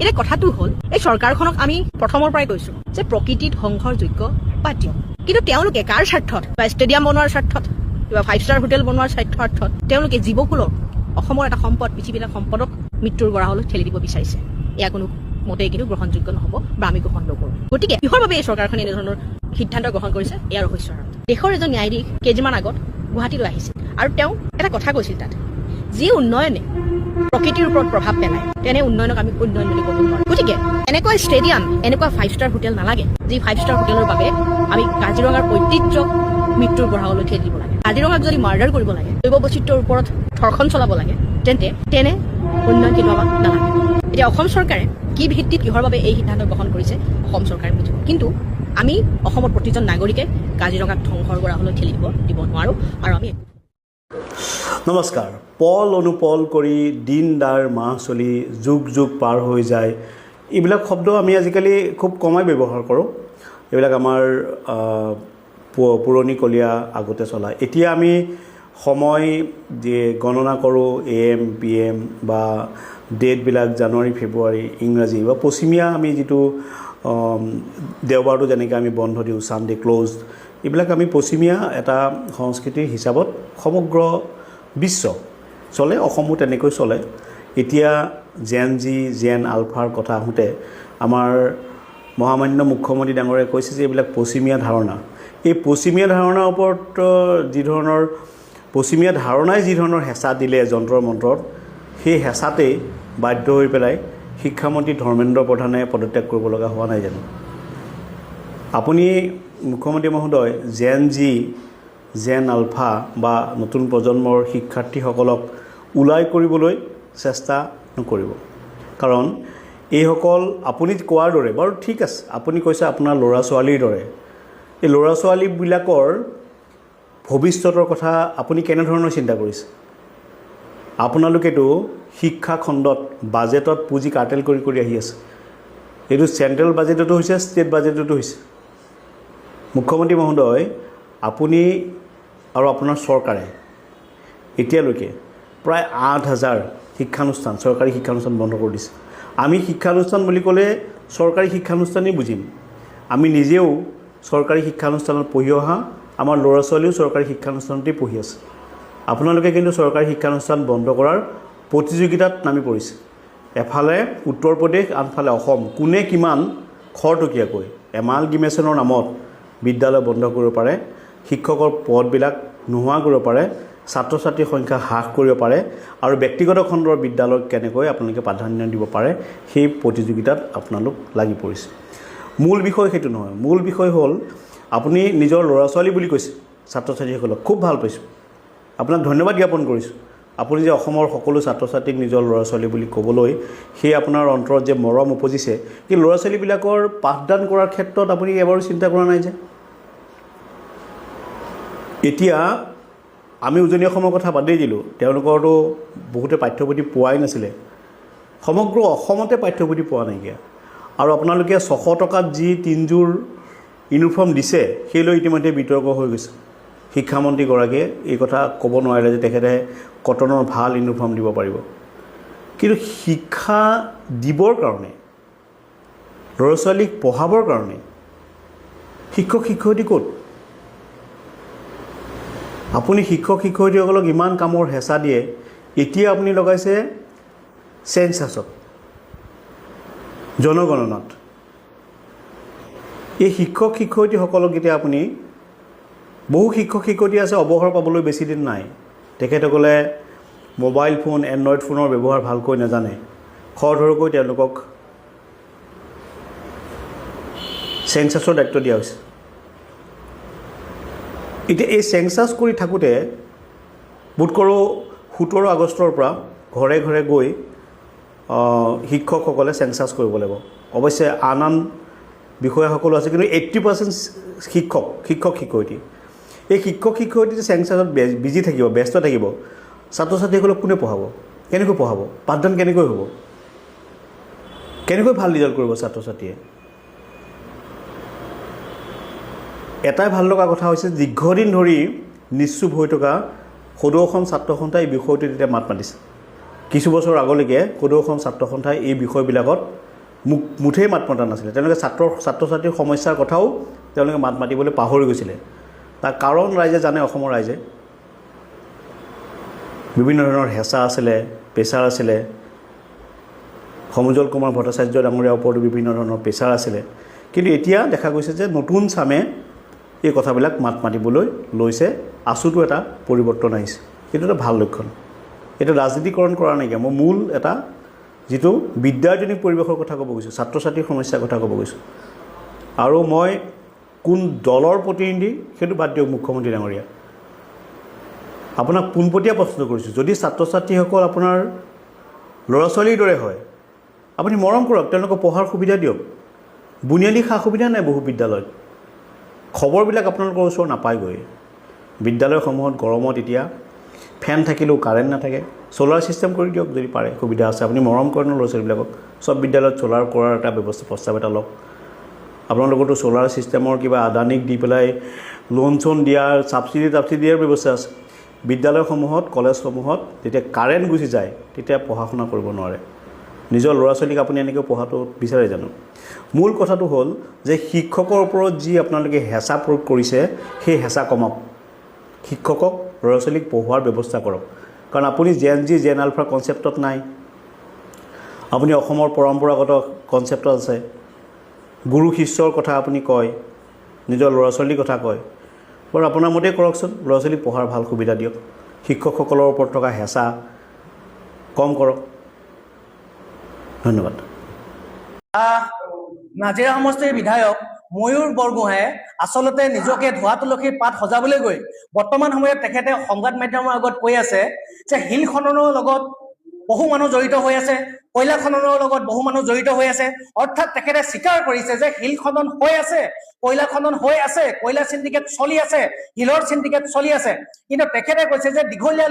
এতিয়া কথাটো হ'ল, এই চৰকাৰখনক আমি প্ৰথমৰ পৰাই কৈছো যে প্ৰকৃতি ধ্বংসৰ যোগ্য বাদ দিয়ক। কিন্তু তেওঁলোকে কাৰ স্বাৰ্থত? বা ষ্টেডিয়াম বনোৱাৰ স্বাৰ্থত, কিবা 5 ষ্টাৰ হোটেল বনোৱাৰ স্বাৰ্থত তেওঁলোকে জীৱকুলক, অসমৰ এটা সম্পদ, পৃথিৱীৰ এটা সম্পদক মৃত্যুৰ গৰাহলৈ ঠেলি দিব বিচাৰিছে। এয়া কোনো মতেই কিন্তু গ্ৰহণযোগ্য নহ'ব বা আমি গ্ৰহণ নকৰোঁ। গতিকে কিহৰ বাবে এই চৰকাৰখনে এনেধৰণৰ সিদ্ধান্ত গ্ৰহণ কৰিছে? এয়া ৰহস্য। দেশৰ এজন ন্যায়াধীশ কেইদিনমান আগত গুৱাহাটীলৈ আহিছিল আৰু তেওঁ এটা কথা কৈছিল তাত, যি উন্নয়নে প্ৰকৃতিৰ ওপৰত প্ৰভাৱ পেলায় তেনে উন্নয়নক আমি উন্নয়ন বুলি ক'ব নোৱাৰোঁ। গতিকে এনেকুৱা ষ্টেডিয়াম, এনেকুৱা 5 ষ্টাৰ হোটেল নালাগে যি 5 ষ্টাৰ হোটেলৰ বাবে আমি কাজিৰঙাৰ ঐতিহ্য মৃত্যুৰ গৰাহলৈ ঠেলি দিব লাগে। কাজিৰঙাক যদি মাৰ্ডাৰ কৰিব লাগে, জৈৱ বৈচিত্ৰ্যৰ ওপৰত ধৰ্ষণ চলাব লাগে, তেনে উন্নয়ন কেতিয়াবা নালাগে। এতিয়া অসম চৰকাৰে কি ভিত্তিত, কিহৰ বাবে এই সিদ্ধান্ত গ্ৰহণ কৰিছে অসম চৰকাৰে বুজিব। কিন্তু আমি অসমৰ প্ৰতিজন নাগৰিকে কাজিৰঙাক ধ্বংসৰ গৰাহলৈ ঠেলি দিব নোৱাৰোঁ। আৰু আমি নমস্কাৰ। পল অনুপল কৰি দিন দাৰ মাহ চলি যুগ যুগ পাৰ হৈ যায়, এইবিলাক শব্দ আমি আজিকালি খুব কমাই ব্যৱহাৰ কৰোঁ। এইবিলাক আমাৰ পুৰণিকলীয়া আগতে চলা। এতিয়া আমি সময় যে গণনা কৰোঁ AM PM বা ডেটবিলাক জানুৱাৰী ফেব্ৰুৱাৰী ইংৰাজী বা পশ্চিমীয়া আমি যিটো দেওবাৰটো যেনেকৈ আমি বন্ধ দিওঁ, ছানডে ক্ল'জ, এইবিলাক আমি পশ্চিমীয়া এটা সংস্কৃতিৰ হিচাপত সমগ্ৰ বিশ্ব চলে, অসমো তেনেকৈ চলে। এতিয়া জেন আলফাৰ কথা আহোঁতে আমাৰ মহামান্য মুখ্যমন্ত্ৰী ডাঙৰীয়াই কৈছে যে এইবিলাক পশ্চিমীয়া ধাৰণা। এই পশ্চিমীয়া ধাৰণাৰ ওপৰত পশ্চিমীয়া ধাৰণাই যি ধৰণৰ হেঁচা দিলে যন্ত্ৰৰ মন্ত্ৰত, সেই হেঁচাতেই বাধ্য হৈ পেলাই শিক্ষামন্ত্ৰী ধৰ্মেন্দ্ৰ প্ৰধানে পদত্যাগ কৰিব লগা হোৱা নাই জানো? আপুনি মুখ্যমন্ত্ৰী মহোদয় জেন আলফা বা নতুন প্ৰজন্মৰ শিক্ষাৰ্থীসকলক ওলাই কৰিবলৈ চেষ্টা নকৰিব। কাৰণ এইসকল আপুনি কোৱাৰ দৰে বাৰু ঠিক আছে, আপুনি কৈছে আপোনাৰ ল'ৰা ছোৱালীৰ দৰে, এই ল'ৰা ছোৱালীবিলাকৰ ভৱিষ্যতৰ কথা আপুনি কেনেধৰণৰ চিন্তা কৰিছে? আপোনালোকেতো শিক্ষা খণ্ডত বাজেটত পুঁজি কাৰ্টেল কৰি আহি আছে। এইটো চেণ্ট্ৰেল বাজেটতো হৈছে, ষ্টেট বাজেটতো হৈছে। মুখ্যমন্ত্ৰী মহোদয়, আপুনি আৰু আপোনাৰ চৰকাৰে এতিয়ালৈকে প্ৰায় 8,000 শিক্ষানুষ্ঠান, চৰকাৰী শিক্ষানুষ্ঠান বন্ধ কৰি দিছে। আমি শিক্ষানুষ্ঠান বুলি ক'লে চৰকাৰী শিক্ষানুষ্ঠানেই বুজিম। আমি নিজেও চৰকাৰী শিক্ষানুষ্ঠানত পঢ়ি অহা, আমাৰ ল'ৰা ছোৱালীও চৰকাৰী শিক্ষানুষ্ঠানতেই পঢ়ি আছে। আপোনালোকে কিন্তু চৰকাৰী শিক্ষানুষ্ঠান বন্ধ কৰাৰ প্ৰতিযোগিতাত নামি পৰিছে। এফালে উত্তৰ প্ৰদেশ, আনফালে অসম। কোনে কিমান খৰতকীয়াকৈ এমালগিমেশ্যনৰ নামত বিদ্যালয় বন্ধ কৰিব পাৰে, শিক্ষকৰ পদবিলাক নোহোৱা কৰিব পাৰে, ছাত্ৰ ছাত্ৰীৰ সংখ্যা হ্ৰাস কৰিব পাৰে, আৰু ব্যক্তিগত খণ্ডৰ বিদ্যালয়ক কেনেকৈ আপোনালোকে প্ৰাধান্য দিব পাৰে, সেই প্ৰতিযোগিতাত আপোনালোক লাগি পৰিছে। মূল বিষয় সেইটো নহয়। মূল বিষয় হ'ল আপুনি নিজৰ ল'ৰা ছোৱালী বুলি কৈছে ছাত্ৰ ছাত্ৰীসকলক, খুব ভাল পাইছোঁ, আপোনাক ধন্যবাদ জ্ঞাপন কৰিছোঁ। আপুনি যে অসমৰ সকলো ছাত্ৰ ছাত্ৰীক নিজৰ ল'ৰা ছোৱালী বুলি ক'বলৈ সেই আপোনাৰ অন্তৰত যে মৰম উপজিছে, সেই ল'ৰা ছোৱালীবিলাকৰ পাঠদান কৰাৰ ক্ষেত্ৰত আপুনি এবাৰো চিন্তা কৰা নাই যে? এতিয়া আমি উজনি অসমৰ কথা বাদেই দিলোঁ, তেওঁলোকৰতো বহুতে পাঠ্যপুথি পোৱাই নাছিলে। সমগ্ৰ অসমতে পাঠ্যপুথি পোৱা নাইকিয়া। আৰু আপোনালোকে 600 টকাত যি 3যোৰ ইউনিফৰ্ম দিছে, সেইলৈ ইতিমধ্যে বিতৰ্ক হৈ গৈছে। শিক্ষামন্ত্ৰীগৰাকীয়ে এই কথা ক'ব নোৱাৰিলে যে তেখেতে কটনৰ ভাল ইউনিফৰ্ম দিব পাৰিব। কিন্তু শিক্ষা দিবৰ কাৰণে, ল'ৰা ছোৱালীক পঢ়াবৰ কাৰণে শিক্ষক শিক্ষয়িত্ৰী ক'ত? আপুনি শিক্ষক শিক্ষয়িত্ৰীসকলক ইমান কামৰ হেঁচা দিয়ে, এতিয়া আপুনি লগাইছে চেঞ্চাছত, জনগণনাত। এই শিক্ষক শিক্ষয়িত্ৰীসকলক এতিয়া আপুনি, বহু শিক্ষক শিক্ষয়িত্ৰী আছে অৱসৰ পাবলৈ বেছি দিন নাই, তেখেতসকলে মোবাইল ফোন, এণ্ড্ৰইড ফোনৰ ব্যৱহাৰ ভালকৈ নাজানে, খৰধৰকৈ তেওঁলোকক চেঞ্চাছৰ দায়িত্ব দিয়া হৈছে। এতিয়া এই চেঞ্চাছ কৰি থাকোঁতে বোধ কৰোঁ 17 আগষ্টৰ পৰা ঘৰে ঘৰে গৈ শিক্ষকসকলে চেঞ্চাছ কৰিব লাগিব। অৱশ্যে আন বিষয়াসকলো আছে, কিন্তু 80% শিক্ষক শিক্ষয়িত্ৰী। এই শিক্ষক শিক্ষয়িত্ৰী চেঞ্চাছত বিজি থাকিব, ব্যস্ত থাকিব, ছাত্ৰ ছাত্ৰীসকলক কোনে পঢ়াব? কেনেকৈ পঢ়াব? পাঠদান কেনেকৈ হ'ব? কেনেকৈ ভাল ৰিজাল্ট কৰিব ছাত্ৰ ছাত্ৰীয়ে? এটাই ভাল লগা কথা হৈছে, দীৰ্ঘদিন ধৰি নিশ্চুপ হৈ থকা সদৌ অসম ছাত্ৰ সন্থাই এই বিষয়টোত এতিয়া মাত মাতিছে। কিছু বছৰ আগলৈকে সদৌ অসম ছাত্ৰ সন্থাই এই বিষয়বিলাকত মুঠেই মাত মতা নাছিলে। তেওঁলোকে ছাত্ৰ ছাত্ৰীৰ সমস্যাৰ কথাও তেওঁলোকে মাত মাতিবলৈ পাহৰি গৈছিলে। তাৰ কাৰণ ৰাইজে জানে, অসমৰ ৰাইজে। বিভিন্ন ধৰণৰ হেঁচা আছিলে, প্ৰেছাৰ আছিলে, সমুজল কুমাৰ ভট্টাচাৰ্য ডাঙৰীয়াৰ ওপৰতো বিভিন্ন ধৰণৰ প্ৰেছাৰ আছিলে। কিন্তু এতিয়া দেখা গৈছে যে নতুন চামে এই কথাবিলাক মাত মাতিবলৈ লৈছে, আচুটো এটা পৰিৱৰ্তন আহিছে। এইটো এটা ভাল লক্ষণ। এইটো ৰাজনীতিকৰণ কৰা নাইকিয়া। মই মূল এটা যিটো বিদ্যাৰ্থিনীক পৰিৱেশৰ কথা ক'ব গৈছোঁ, ছাত্ৰ ছাত্ৰীৰ সমস্যাৰ কথা ক'ব গৈছোঁ। আৰু মই কোন দলৰ প্ৰতিনিধি সেইটো বাদ দিয়ক, মুখ্যমন্ত্ৰী ডাঙৰীয়া, আপোনাক পোনপটীয়া প্ৰশ্ন কৰিছোঁ, যদি ছাত্ৰ ছাত্ৰীসকল আপোনাৰ ল'ৰা ছোৱালীৰ দৰে হয়, আপুনি মৰম কৰক, তেওঁলোকক পঢ়াৰ সুবিধা দিয়ক। বুনিয়াদী সা সুবিধা নাই বহু বিদ্যালয়ত, খবৰবিলাক আপোনালোকৰ ওচৰত নাপায়গৈ। বিদ্যালয়সমূহত গৰমত এতিয়া ফেন থাকিলেও কাৰেণ্ট নাথাকে, চ'লাৰ ছিষ্টেম কৰি দিয়ক যদি পাৰে, সুবিধা আছে। আপুনি মৰম কৰে ন ল'ৰা ছোৱালীবিলাকক, চব বিদ্যালয়ত চ'লাৰ কৰাৰ এটা প্ৰস্তাৱ এটা লওক। আপোনালোকৰতো চ'লাৰ ছিষ্টেমৰ কিবা আদানীক দি পেলাই লোন চোন দিয়াৰ, ছাবচিডি দিয়াৰ ব্যৱস্থা আছে। বিদ্যালয়সমূহত, কলেজসমূহত যেতিয়া কাৰেণ্ট গুচি যায়, তেতিয়া পঢ়া শুনা কৰিব নোৱাৰে। নিজৰ ল'ৰা ছোৱালীক আপুনি এনেকৈ পঢ়াটো বিচাৰে জানো? মূল কথাটো হ'ল যে শিক্ষকৰ ওপৰত যি আপোনালোকে হেঁচা প্ৰয়োগ কৰিছে সেই হেঁচা কমাওক। শিক্ষকক ল'ৰা ছোৱালীক পঢ়োৱাৰ ব্যৱস্থা কৰক। কাৰণ আপুনি জেন আলফাৰ কনচেপ্টত নাই, আপুনি অসমৰ পৰম্পৰাগত কনচেপ্টত আছে। গুৰু শিষ্যৰ কথা আপুনি কয়, নিজৰ ল'ৰা ছোৱালীৰ কথা কয়। বাৰু আপোনাৰ মতেই কৰকচোন, ল'ৰা ছোৱালীক পঢ়াৰ ভাল সুবিধা দিয়ক, শিক্ষকসকলৰ ওপৰত থকা হেঁচা কম কৰক। ধন্যবাদ। নাজিৰা সমষ্টিৰ বিধায়ক ময়ূৰ বৰগোহাঁয়ে আচলতে নিজকে ধোৱা তুলসীৰ পাত সজাবলৈ গৈ বৰ্তমান সময়ত তেখেতে সংবাদ মাধ্যমৰ আগত কৈ আছে যে শিল খননৰ লগত বহু মানুহ জড়িত হৈ আছে, কয়লা খননৰ লগত বহু মানুহ জড়িত হৈ আছে। অৰ্থাৎ তেখেতে স্বীকাৰ কৰিছে যে শিল খনন হৈ আছে, কয়লা খনন হৈ আছে, কয়লা চিণ্ডিকেট চলি আছে, শিলৰ চিণ্ডিকেট চলি আছে। কিন্তু তেখেতে কৈছে যে দীঘলীয়া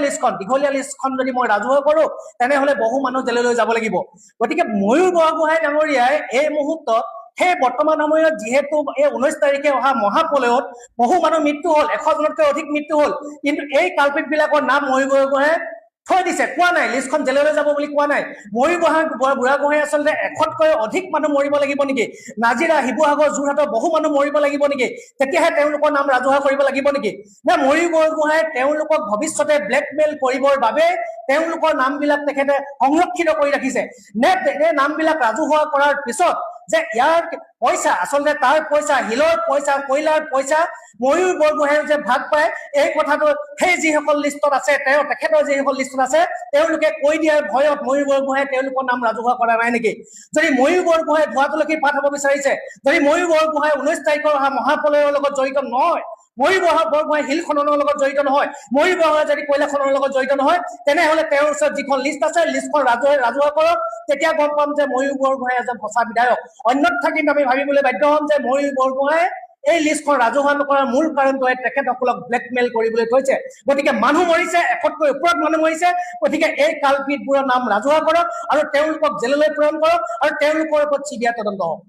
লিষ্টখন যদি মই ৰাজহুৱা কৰোঁ তেনেহলে বহু মানুহ জেললৈ যাব লাগিব। গতিকে ময়ূৰ বৰগোহাঁই ডাঙৰীয়াই এই মুহূৰ্তত সেই বৰ্তমান সময়ত যিহেতু এই 19 তাৰিখে অহা মহাপ্ৰলয়ত বহু মানুহ মৃত্যু হ'ল, 100 জনতকৈ অধিক মৃত্যু হ'ল, কিন্তু এই কালপিত বিলাকৰ নাম ময়ূৰ বৰগোহাঁয়ে থৈ দিছে, কোৱা নাই লিষ্টখন জেললৈ যাব বুলি কোৱা নাই। ময়ূৰ বুঢ়াগোহাঁই আচলতে 100তকৈ অধিক মানুহ মৰিব লাগিব নেকি, নাজিৰা, শিৱসাগৰ, যোৰহাটৰ বহু মানুহ মৰিব লাগিব নেকি, তেতিয়াহে তেওঁলোকৰ নাম ৰাজহুৱা কৰিব লাগিব নেকি? নে ময়ূৰ বৰগোহাঁই তেওঁলোকক ভৱিষ্যতে ব্লেকমেইল কৰিবৰ বাবে তেওঁলোকৰ নামবিলাক তেখেতে সংৰক্ষিত কৰি ৰাখিছে? নে এই নামবিলাক ৰাজহুৱা কৰাৰ পিছত যে ইয়াৰ পইচা আচলতে তাৰ পইচা, শিলৰ পইচা, কয়লাৰ পইচা ময়ূৰ বৰগোহাঁই যে ভাগ পায়, এই কথাটো সেই যিসকল লিষ্টত আছে, তেখেতৰ যিসকল লিষ্টত আছে তেওঁলোকে কৈ দিয়াৰ ভয়ত ময়ূৰ বৰগোহাঁই তেওঁলোকৰ নাম ৰাজহুৱা কৰা নাই নেকি? যদি ময়ূৰ বৰগোহাঁই ধোৱা তুলসীৰ পাত হ'ব বিচাৰিছে, যদি ময়ূৰ বৰগোহাঁই 19 তাৰিখৰ অহা মহাপ্ৰলয়ৰ লগত জড়িত নহয়, ময়ূৰ বৰগোহাঁই শিল খননৰ লগত জড়িত নহয়, ময়ূৰ বৰগোহাঁই যদি কয়লা খননৰ লগত জড়িত নহয়, তেনেহলে তেওঁৰ ওচৰত যিখন লিষ্ট আছে লিষ্টখন ৰাজহুৱা কৰক। তেতিয়া গম পাম যে ময়ূৰ বৰগোহাঁই এজন সঁচা বিধায়ক। অন্যথা কিন্তু আমি ভাবিবলৈ বাধ্য হ'ম যে ময়ূৰ বৰগোহাঁই এই লিষ্টখন ৰাজহুৱা নকৰাৰ মূল কাৰণটোৱে তেখেতসকলক ব্লেকমেইল কৰিবলৈ থৈছে। গতিকে মানুহ মৰিছে, 100তকৈ ওপৰত মানুহ মৰিছে। গতিকে এই কালপিতবোৰৰ নাম ৰাজহুৱা কৰক আৰু তেওঁলোকক জেললৈ প্ৰেৰণ কৰক আৰু তেওঁলোকৰ ওপৰত চিবিআই তদন্ত হওক।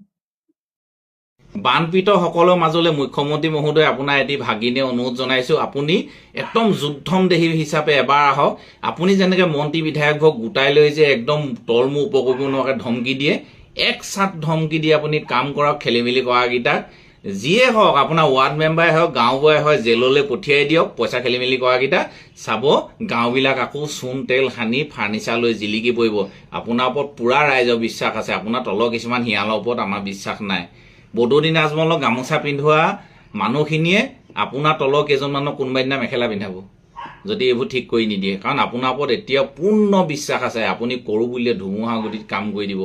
বানপীড়িত সকলৰ মাজলৈ মুখ্যমন্ত্ৰী মহোদয় আপোনাৰ এটি ভাগিনে অনুৰোধ জনাইছো, আপুনি একদম যুদ্ধম দেহী হিচাপে এবাৰ আহক। আপুনি যেনেকৈ মন্ত্ৰী বিধায়কবোৰক গোটাই লৈ যে একদম তলমূৰ উপকৰিব নোৱাৰাকৈ ধমকি দিয়ে, এক চাট ধমকি দি আপুনি কাম কৰক। খেলি মেলি কৰাকেইটাক যিয়ে হওক, আপোনাৰ ৱাৰ্ড মেম্বাৰে হওক, গাঁওবুঢ়াই হওক, জেললৈ পঠিয়াই দিয়ক। পইচা খেলি মেলি কৰাকেইটা চাব, গাঁওবিলাক আকৌ চূণ তেল সানি ফাৰ্নিচাৰ লৈ জিলিকি পৰিব। আপোনাৰ ওপৰত পুৰা ৰাইজৰ বিশ্বাস আছে, আপোনাৰ তলৰ কিছুমান শিয়ালৰ ওপৰত আমাৰ বিশ্বাস নাই। বদৰুদ্দিন আজমলক গামোচা পিন্ধোৱা মানুহখিনিয়ে আপোনাৰ তলৰ কেইজনমানক কোনোবা দিনা মেখেলা পিন্ধাব যদি এইবোৰ ঠিক কৰি নিদিয়ে। কাৰণ আপোনাৰ ওপৰত এতিয়া পূৰ্ণ বিশ্বাস আছে, আপুনি কৰোঁ বুলিলে ধুমুহা গতিত কাম কৰি দিব।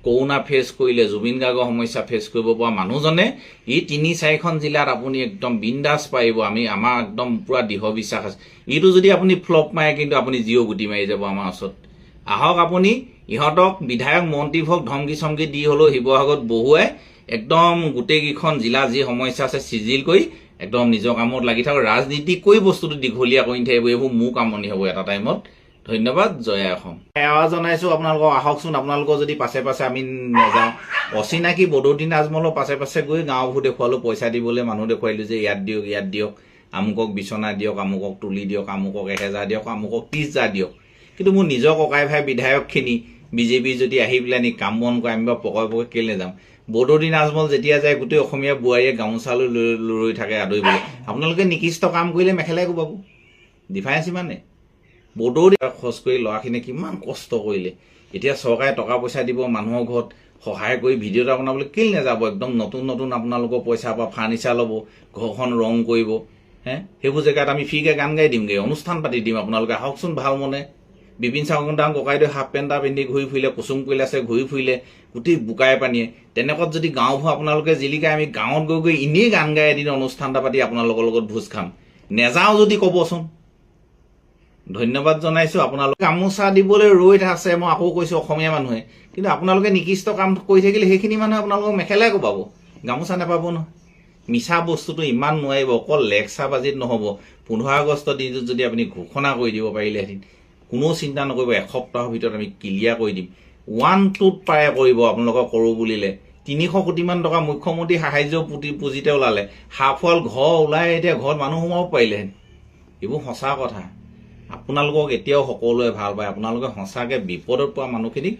কৰোণা ফেচ কৰিলে, জুবিন গাৰ্গৰ সমস্যা ফেচ কৰিব পৰা মানুহজনে এই 3-4খন জিলাত আপুনি একদম বিন্দাছ পাৰিব। আমাৰ একদম পুৰা দৃঢ় বিশ্বাস আছে। এইটো যদি আপুনি ফ্লপ মাৰে কিন্তু আপুনি জিঅ' গুটি মাৰি যাব আমাৰ ওচৰত। আহক আপুনি ইহঁতক বিধায়ক মন্ত্ৰীবোৰক ধমকি চমকি দি হ'লেও শিৱসাগৰত বহুৱাই একদম গোটেইকেইখন জিলা যি সমস্যা আছে চিজিল কৰি একদম নিজৰ কামত লাগি থাকক। ৰাজনীতি কৰি বস্তুটো দীঘলীয়া কৰি থাকিব, এইবোৰ মোৰ কামনি হ'ব এটা টাইমত। ধন্যবাদ। জয় অসম। সেৱা জনাইছো আপোনালোকক, আহকচোন। আপোনালোকৰ যদি পাছে পাছে আমি নাযাওঁ, অচিনাকি বদৰুদ্দিন আজমলৰ পাছে পাছে গৈ গাঁওবোৰ দেখুৱালো, পইচা দিবলৈ মানুহ দেখুৱাইলো যে ইয়াত দিয়ক, ইয়াত দিয়ক, আমুকক বিচনা দিয়ক, আমুকক তুলি দিয়ক, আমুকক 1000 দিয়ক, আমুকক 30,000 দিয়ক। কিন্তু মোৰ নিজৰ ককাই ভাই বিধায়কখিনি বিজেপি যদি আহি পেলাই নি কাম বন কৰে, আমি বা পকৰে কেলে যাম? বদৰুদ্দিন আজমল যেতিয়া যায় গোটেই অসমীয়া বোৱাৰীয়ে গামোচালৈ ৰৈ থাকে আদৰিবলৈ। আপোনালোকে নিকৃষ্ট কাম কৰিলে মেখেলাই কোবাব, ডিফাৰেঞ্চ ইমানে। বদৰুদ্দিন খৰচ কৰি ল'ৰাখিনিয়ে কিমান কষ্ট কৰিলে, এতিয়া চৰকাৰে টকা পইচা দিব, মানুহৰ ঘৰত সহায় কৰি ভিডিঅ' এটা বনাবলৈ কেলে নাযাব? একদম নতুন নতুন আপোনালোকৰ পইচাৰ পৰা ফাৰ্নিচাৰ ল'ব, ঘৰখন ৰং কৰিব। সেইবোৰ জেগাত আমি ফ্ৰীকৈ গান গাই দিমগৈ, অনুষ্ঠান পাতি দিম। আপোনালোকে আহকচোন ভাল মনে। বিপিন চাওডাং ককাইদেউ হাফ পেণ্ট এটা পিন্ধি ঘূৰি ফুৰিলে, কুচুম কৈলাছে ঘূৰি ফুৰিলে গোটেই বোকাই পানীয়ে। তেনেকুৱাত যদি গাঁওবোৰ আপোনালোকে জিলিকাই, আমি গাঁৱত গৈ গৈ এনেই গান গাই এদিন অনুষ্ঠান এটা পাতি আপোনালোকৰ লগত ভোজ খাম। নেযাওঁ যদি ক'বচোন। ধন্যবাদ জনাইছো। আপোনালোকে গামোচা দিবলৈ ৰৈ আছে, মই আকৌ কৈছো অসমীয়া মানুহে। কিন্তু আপোনালোকে নিকৃষ্ট কাম কৰি থাকিলে সেইখিনি মানুহে আপোনালোকক মেখেলাই কোবাব, গামোচা নাপাব নহয়। মিছা বস্তুটো ইমান নোৱাৰিব, অকল লেকচাৰ বাজিত নহ'ব। 15 আগষ্ট দিনটোত যদি আপুনি ঘোষণা কৰি দিব পাৰিলেহেঁতেন, কোনো চিন্তা নকৰিব, এসপ্তাহৰ ভিতৰত আমি ক্লিয়াৰ কৰি দিম। 1-2ত পাৰে কৰিব আপোনালোকক কৰোঁ বুলিলে। 300 কোটিমান টকা মুখ্যমন্ত্ৰী সাহায্য পুঁজিতে ওলালে, হাফৱাল ঘৰ ওলাই এতিয়া ঘৰত মানুহ সোমাব পাৰিলেহেঁতেন। এইবোৰ সঁচা কথা। আপোনালোকক এতিয়াও সকলোৱে ভাল পায়, আপোনালোকে সঁচাকৈ বিপদত পৰা মানুহখিনিক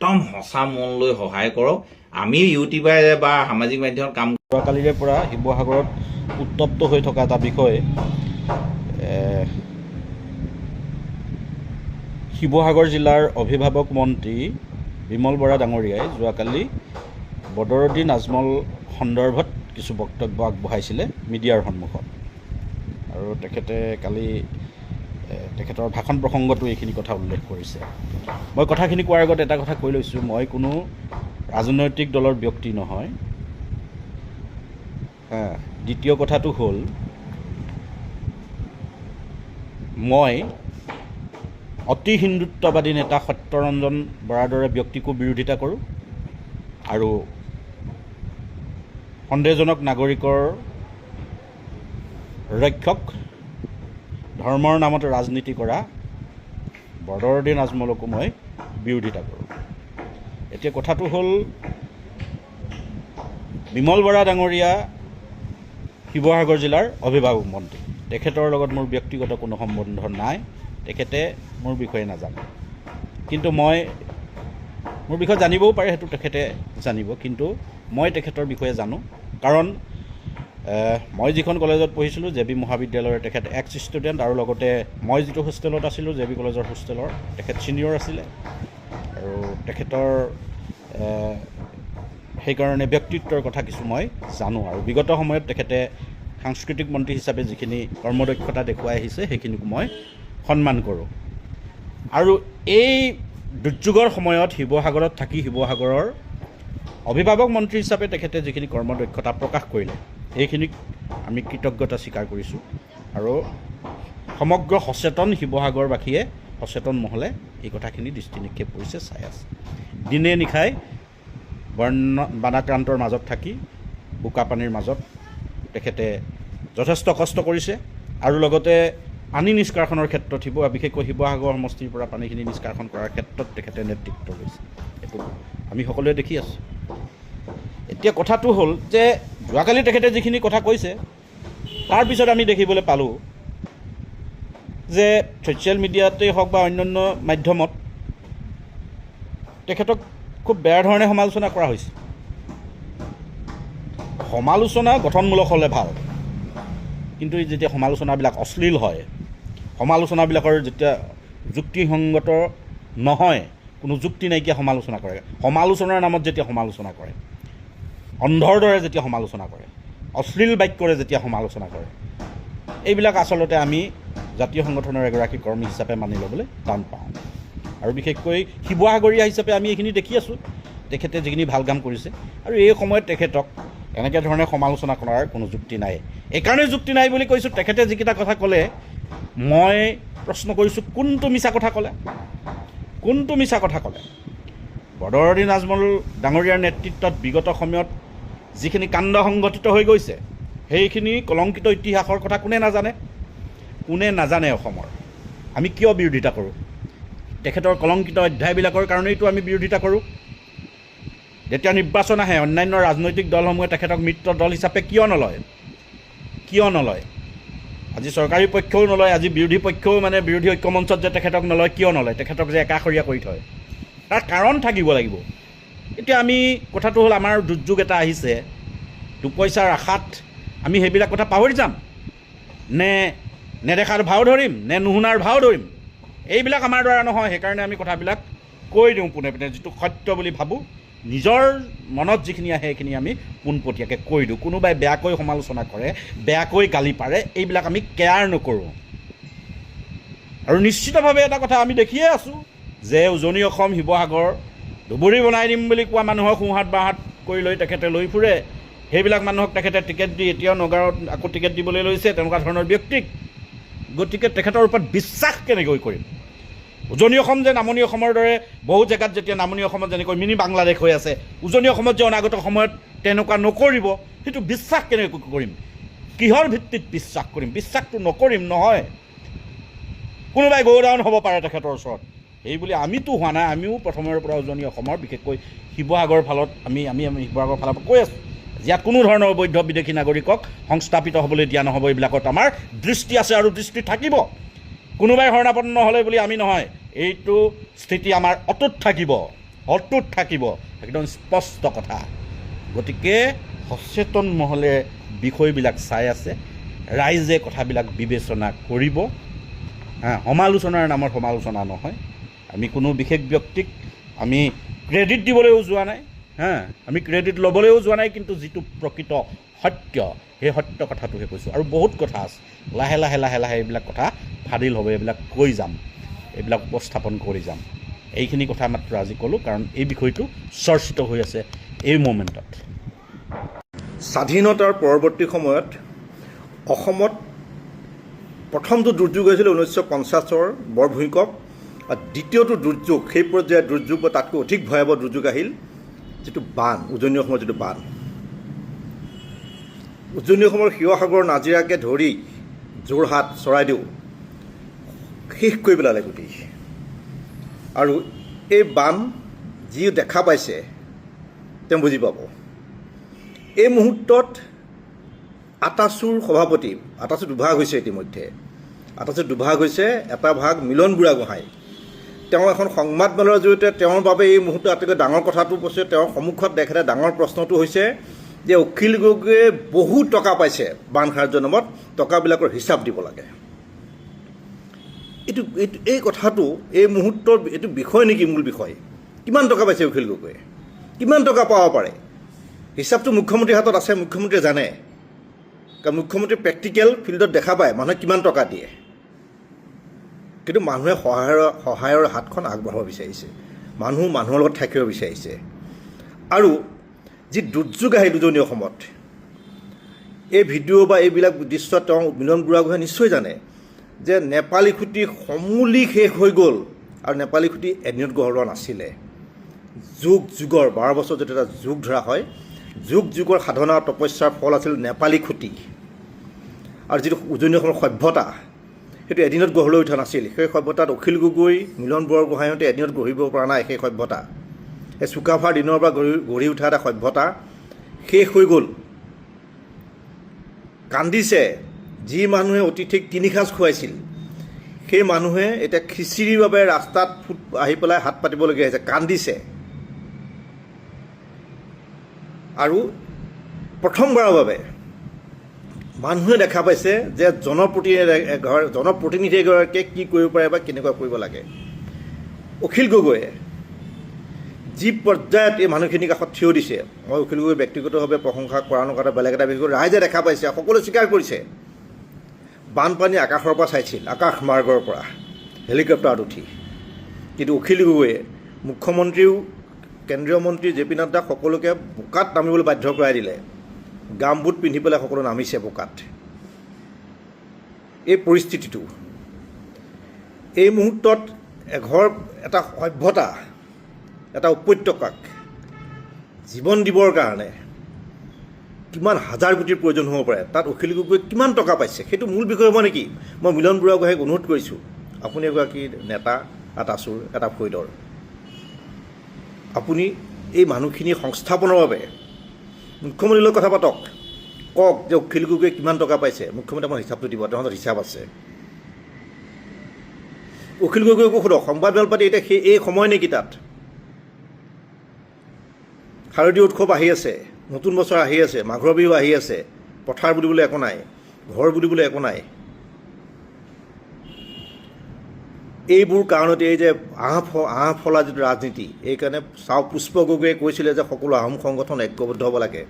একদম সঁচা মন লৈ সহায় কৰক। আমি ইউটিউবাৰে বা সামাজিক মাধ্যমত কাম যোৱাকালিৰে পৰা শিৱসাগৰত উত্তপ্ত হৈ থকা এটা বিষয় শিৱসাগৰ জিলাৰ অভিভাৱক মন্ত্ৰী বিমল বৰা ডাঙৰীয়াই যোৱাকালি বদৰুদ্দিন আজমল সন্দৰ্ভত কিছু বক্তব্য আগবঢ়াইছিলে মিডিয়াৰ সন্মুখত, আৰু তেখেতে কালি তেখেতৰ ভাষণ প্ৰসংগতো এইখিনি কথা উল্লেখ কৰিছে। মই কথাখিনি কোৱাৰ আগত এটা কথা কৈ লৈছোঁ, মই কোনো ৰাজনৈতিক দলৰ ব্যক্তি নহয়। দ্বিতীয় কথাটো হ'ল, মই অতি হিন্দুত্ববাদী নেতা সত্যৰঞ্জন বৰাৰ দৰে ব্যক্তিকো বিৰোধিতা কৰোঁ, আৰু সন্দেহজনক নাগৰিকৰ ৰক্ষক ধৰ্মৰ নামত ৰাজনীতি কৰা বদৰুদ্দিন আজমলকো মই বিৰোধিতা কৰোঁ। এতিয়া কথাটো হ'ল, বিমল বৰা ডাঙৰীয়া শিৱসাগৰ জিলাৰ অভিভাৱক মন্ত্ৰী, তেখেতৰ লগত মোৰ ব্যক্তিগত কোনো সম্বন্ধ নাই, তেখেতে মোৰ বিষয়ে নাজানে। কিন্তু মই মোৰ বিষয়ে জানিবও পাৰে, সেইটো তেখেতে জানিব, কিন্তু মই তেখেতৰ বিষয়ে জানো। কাৰণ মই যিখন কলেজত পঢ়িছিলোঁ জে বি মহাবিদ্যালয়ৰ তেখেত এক্স ষ্টুডেণ্ট, আৰু লগতে মই যিটো হোষ্টেলত আছিলোঁ জে বি কলেজৰ হোষ্টেলৰ তেখেত ছিনিয়ৰ আছিলে, আৰু তেখেতৰ সেইকাৰণে ব্যক্তিত্বৰ কথা কিছু মই জানো। আৰু বিগত সময়ত তেখেতে সাংস্কৃতিক মন্ত্ৰী হিচাপে যিখিনি কৰ্মদক্ষতা দেখুৱাই আহিছে সেইখিনিক মই সন্মান কৰোঁ। আৰু এই দুৰ্যোগৰ সময়ত শিৱসাগৰত থাকি শিৱসাগৰৰ অভিভাৱক মন্ত্ৰী হিচাপে তেখেতে যিখিনি কৰ্মদক্ষতা প্ৰকাশ কৰিলে এইখিনিক আমি কৃতজ্ঞতা স্বীকাৰ কৰিছোঁ, আৰু সমগ্ৰ সচেতন শিৱসাগৰবাসীয়ে সচেতন মহলে এই কথাখিনি দৃষ্টি নিক্ষেপ কৰিছে, চাই আছে। দিনে নিশাই বানাক্ৰান্তৰ মাজত থাকি বোকাপানীৰ মাজত তেখেতে যথেষ্ট কষ্ট কৰিছে, আৰু লগতে পানী নিষ্কাশনৰ ক্ষেত্ৰত বিশেষকৈ শিৱসাগৰ সমষ্টিৰ পৰা পানীখিনি নিষ্কাশন কৰাৰ ক্ষেত্ৰত তেখেতে নেতৃত্ব লৈছে। এইটো আমি সকলোৱে দেখি আছোঁ। এতিয়া কথাটো হ'ল যে যোৱাকালি তেখেতে যিখিনি কথা কৈছে তাৰপিছত আমি দেখিবলৈ পালোঁ যে ছ'চিয়েল মিডিয়াতেই হওক বা অন্যান্য মাধ্যমত তেখেতক খুব বেয়া ধৰণে সমালোচনা কৰা হৈছে। সমালোচনা গঠনমূলক হ'লে ভাল, কিন্তু যেতিয়া সমালোচনাবিলাক অশ্লীল হয়, সমালোচনাবিলাকৰ যেতিয়া যুক্তিসংগত নহয়, কোনো যুক্তি নাইকিয়া সমালোচনা কৰে, সমালোচনাৰ নামত যেতিয়া সমালোচনা কৰে, অন্ধৰ দৰে যেতিয়া সমালোচনা কৰে, অশ্লীল বাক্যৰে যেতিয়া সমালোচনা কৰে, এইবিলাক আচলতে আমি জাতীয় সংগঠনৰ এগৰাকী কৰ্মী হিচাপে মানি ল'বলৈ টান পাওঁ। আৰু বিশেষকৈ শিৱসাগৰীয়া হিচাপে আমি এইখিনি দেখি আছোঁ, তেখেতে যিখিনি ভাল কাম কৰিছে, আৰু এই সময়ত তেখেতক এনেকৈ ধৰণে সমালোচনা কৰাৰ কোনো যুক্তি নাই। এইকাৰণে যুক্তি নাই বুলি কৈছোঁ, তেখেতে যিকেইটা কথা ক'লে মই প্ৰশ্ন কৰিছোঁ, কোনটো মিছা কথা ক'লে? কোনটো মিছা কথা ক'লে? বদৰুদ্দিন আজমল ডাঙৰীয়াৰ নেতৃত্বত বিগত সময়ত যিখিনি কাণ্ড সংঘটিত হৈ গৈছে সেইখিনি কলংকিত ইতিহাসৰ কথা কোনে নাজানে? কোনে নাজানে অসমৰ? আমি কিয় বিৰোধিতা কৰোঁ? তেখেতৰ কলংকিত অধ্যায়বিলাকৰ কাৰণেইতো আমি বিৰোধিতা কৰোঁ। যেতিয়া নিৰ্বাচন আহে অন্যান্য ৰাজনৈতিক দলসমূহে তেখেতক মিত্ৰ দল হিচাপে কিয় নলয়? কিয় নলয়? আজি চৰকাৰী পক্ষও নলয়, আজি বিৰোধী পক্ষও বিৰোধী ঐক্যমঞ্চত যে তেখেতক নলয়, কিয় নলয়? তেখেতক যে একাষৰীয়া কৰি থয়, তাৰ কাৰণ থাকিব লাগিব। এতিয়া আমি কথাটো হ'ল, আমাৰ দুৰ্যোগ এটা আহিছে, দুপইচাৰ আশাত আমি সেইবিলাক কথা পাহৰি যাম, নে নেদেখাৰ ভাও ধৰিম, নে নুশুনাৰ ভাও ধৰিম? এইবিলাক আমাৰ দ্বাৰা নহয়। সেইকাৰণে আমি কথাবিলাক কৈ দিওঁ পোনে পোনে, যিটো সত্য বুলি ভাবোঁ, নিজৰ মনত যিখিনি আহে সেইখিনি আমি পোনপটীয়াকৈ কৈ দিওঁ। কোনোবাই বেয়াকৈ সমালোচনা কৰে, বেয়াকৈ গালি পাৰে, এইবিলাক আমি কেয়াৰ নকৰোঁ। আৰু নিশ্চিতভাৱে এটা কথা আমি দেখিয়ে আছোঁ যে উজনি অসম শিৱসাগৰ ধুবুৰী বনাই দিম বুলি কোৱা মানুহক সোঁহাত বাঁহাত কৰি লৈ তেখেতে লৈ ফুৰে। সেইবিলাক মানুহক তেখেতে টিকেট দি এতিয়াও নগাঁৱত আকৌ টিকেট দিবলৈ লৈছে, তেনেকুৱা ধৰণৰ ব্যক্তিক। গতিকে তেখেতৰ ওপৰত বিশ্বাস কেনেকৈ কৰিম? উজনি অসম যে নামনি অসমৰ দৰে বহু জেগাত যেতিয়া নামনি অসমত যেনেকৈ মিনি বাংলাদেশ হৈ আছে, উজনি অসমত যে অনাগত সময়ত তেনেকুৱা নকৰিব, সেইটো বিশ্বাস কেনেকৈ কৰিম? কিহৰ ভিত্তিত বিশ্বাস কৰিম? বিশ্বাসটো নকৰিম নহয়। কোনোবাই গৌডাউন হ'ব পাৰে তেখেতৰ ওচৰত, এই বুলি আমিতো হোৱা নাই। আমিও প্ৰথমৰে পৰা উজনি অসমৰ বিশেষকৈ শিৱসাগৰ ফালত আমি শিৱসাগৰ ফালৰ পৰা কৈ আছোঁ, ইয়াত কোনো ধৰণৰ অবৈধ বিদেশী নাগৰিকক সংস্থাপিত হ'বলৈ দিয়া নহ'ব। এইবিলাকত আমাৰ দৃষ্টি আছে আৰু দৃষ্টি থাকিব। কোনোবাই শৰণাপন্ন হ'লে বুলি আমি নহয়, এইটো স্থিতি আমাৰ অটুট থাকিব, অটুট থাকিব, একদম স্পষ্ট কথা। গতিকে সচেতন মহলে বিষয়বিলাক চাই আছে, ৰাইজে কথাবিলাক বিবেচনা কৰিব। সমালোচনাৰ নামত সমালোচনা নহয়। আমি কোনো বিশেষ ব্যক্তিক আমি ক্ৰেডিট দিবলৈও যোৱা নাই, আমি ক্ৰেডিট ল'বলৈও যোৱা নাই, কিন্তু যিটো প্ৰকৃত সত্য সেই সত্য কথাটোহে কৈছোঁ। আৰু বহুত কথা আছে, লাহে লাহে লাহে লাহে এইবিলাক কথা ফাদিল হ'ব, এইবিলাক কৈ যাম, এইবিলাক উপস্থাপন কৰি যাম। এইখিনি কথা মাত্ৰ আজি ক'লোঁ, কাৰণ এই বিষয়টো চৰ্চিত হৈ আছে এই মোমেণ্টত। স্বাধীনতাৰ পৰৱৰ্তী সময়ত অসমত প্ৰথমটো দুৰ্যোগ হৈছিল 1950 বৰ ভূমিকম্প, আৰু দ্বিতীয়টো দুৰ্যোগ, সেই পৰ্যায়ৰ দুৰ্যোগ বা তাতকৈ অধিক ভয়াৱহ দুৰ্যোগ আহিল যিটো বান, উজনি অসমৰ যিটো বান। উজনি অসমৰ শিৱসাগৰ, নাজিৰাকে ধৰি যোৰহাট, চৰাইদেউ শেষ কৰি পেলালে গোটেই। আৰু এই বান যি দেখা পাইছে তেওঁ বুজি পাব। এই মুহূৰ্তত আটাচুৰ সভাপতি, আটাচুৰ দুভাগ হৈছে ইতিমধ্যে, আটাচুৰ দুভাগ হৈছে, এটা ভাগ মিলন বুঢ়াগোহাঁই। তেওঁ এখন সংবাদমেলৰ জৰিয়তে তেওঁৰ বাবে এই মুহূৰ্তত আটাইতকৈ ডাঙৰ কথাটো কৈছে, তেওঁৰ সন্মুখত দেখা ডাঙৰ প্ৰশ্নটো হৈছে যে অখিল গগৈয়ে বহু টকা পাইছে বান সাহায্যৰ নামত, টকাবিলাকৰ হিচাপ দিব লাগে। এই কথাটো এই মুহূৰ্তৰ এইটো বিষয় নেকি? মূল বিষয় কিমান টকা পাইছে অখিল গগৈয়ে, কিমান টকা পাব পাৰে? হিচাপটো মুখ্যমন্ত্ৰীৰ হাতত আছে, মুখ্যমন্ত্ৰীয়ে জানে, কাৰণ মুখ্যমন্ত্ৰীয়ে প্ৰেক্টিকেল ফিল্ডত দেখা পায় মানুহে কিমান টকা দিয়ে। কিন্তু মানুহে সহায়ৰ হাতখন আগবঢ়াব বিচাৰিছে, মানুহৰ লগত থাকিব বিচাৰিছে। আৰু যি দুৰ্যোগ আহিল উজনি অসমত, এই ভিডিঅ' বা এইবিলাক দৃশ্যত তেওঁ মিলন বুঢ়াগোহাঁয়ে নিশ্চয় জানে যে নেপালী খুঁটি সমূলি শেষ হৈ গ'ল, আৰু নেপালী খুঁটি এদিনত গঢ়োৱা নাছিলে। যুগ যুগৰ 12 বছৰ যদি এটা যুগ ধৰা হয়, যুগ যুগৰ সাধনা তপস্যাৰ ফল আছিল নেপালী খুঁটি। আৰু যিটো উজনি অসমৰ সভ্যতা, সেইটো এদিনত গঢ় লৈ উঠা নাছিল। সেই সভ্যতাত অখিল গগৈ, মিলন বুঢ়াগোহাঁইহঁতে এদিনত গঢ়িব পৰা নাই। সেই সভ্যতা, সেই চুকাফাৰ দিনৰ পৰা গঢ়ি উঠা এটা সভ্যতা শেষ হৈ গ'ল। কান্দিছে যি মানুহে অতিথিক 3 সাঁজ খুৱাইছিল, সেই মানুহে এতিয়া খিচিৰিৰ বাবে ৰাস্তাত আহি পেলাই হাত পাতিবলগীয়া হৈছে, কান্দিছে। আৰু প্ৰথমবাৰৰ বাবে মানুহে দেখা পাইছে যে জনপ্ৰতিনিধি এগৰাকীয়ে কি কৰিব পাৰে বা কেনেকুৱা কৰিব লাগে। অখিল গগৈয়ে যি পৰ্যায়ত এই মানুহখিনিৰ কাষত থিয় দিছে, মই অখিল গগৈ ব্যক্তিগতভাৱে প্ৰশংসা কৰা নকৰা বেলেগ এটা বিষয়, ৰাইজে দেখা পাইছে, সকলোৱে স্বীকাৰ কৰিছে। বানপানী আকাশৰ পৰা চাইছিল, আকাশ মাৰ্গৰ পৰা হেলিকপ্টাৰত উঠি। কিন্তু অখিল গগৈয়ে মুখ্যমন্ত্ৰীও, কেন্দ্ৰীয় মন্ত্ৰী জে.পি. নাড্ডাক সকলোকে বোকাত নামিবলৈ বাধ্য কৰাই দিলে। গামবুট পিন্ধি পেলাই সকলো নামিছে বোকাত। এই পৰিস্থিতিটো, এই মুহূৰ্তত এটা সভ্যতা, এটা উপত্যকাক জীৱন দিবৰ কাৰণে কিমান হাজাৰ কোটিৰ প্ৰয়োজন হ'ব পাৰে, তাত অখিল গগৈয়ে কিমান টকা পাইছে, সেইটো মূল বিষয় হ'ব নেকি? মই মিলন বুঢ়াগোহাঁইক অনুৰোধ কৰিছোঁ, আপুনি এগৰাকী নেতা, আটাচুৰ, এটা ফৈদৰ, আপুনি এই মানুহখিনি সংস্থাপনৰ বাবে মুখ্যমন্ত্ৰীৰ লগত কথা পাতক, কওক যে অখিল গগৈয়ে কিমান টকা পাইছে, মুখ্যমন্ত্ৰী আপোনাৰ হিচাপটো দিব, তেওঁৰ হাতত হিচাপ আছে। অখিল গগৈকো সোধক, সংবাদমেল পাতি এতিয়া এই সময় নেকি? তাত শাৰদীয় উৎসৱ আহি আছে, নতুন বছৰ আহি আছে, মাঘৰ বিহু আহি আছে, পথাৰ বুলিবলৈ একো নাই, ঘৰ বুলিবলৈ একো নাই। এইবোৰ কাৰণতে এই যে আঁহ ফলা যিটো ৰাজনীতি, এইকাৰণে চাওঁ পুষ্প গগৈয়ে কৈছিলে যে সকলো আহোম সংগঠন ঐক্যবদ্ধ হ'ব লাগে।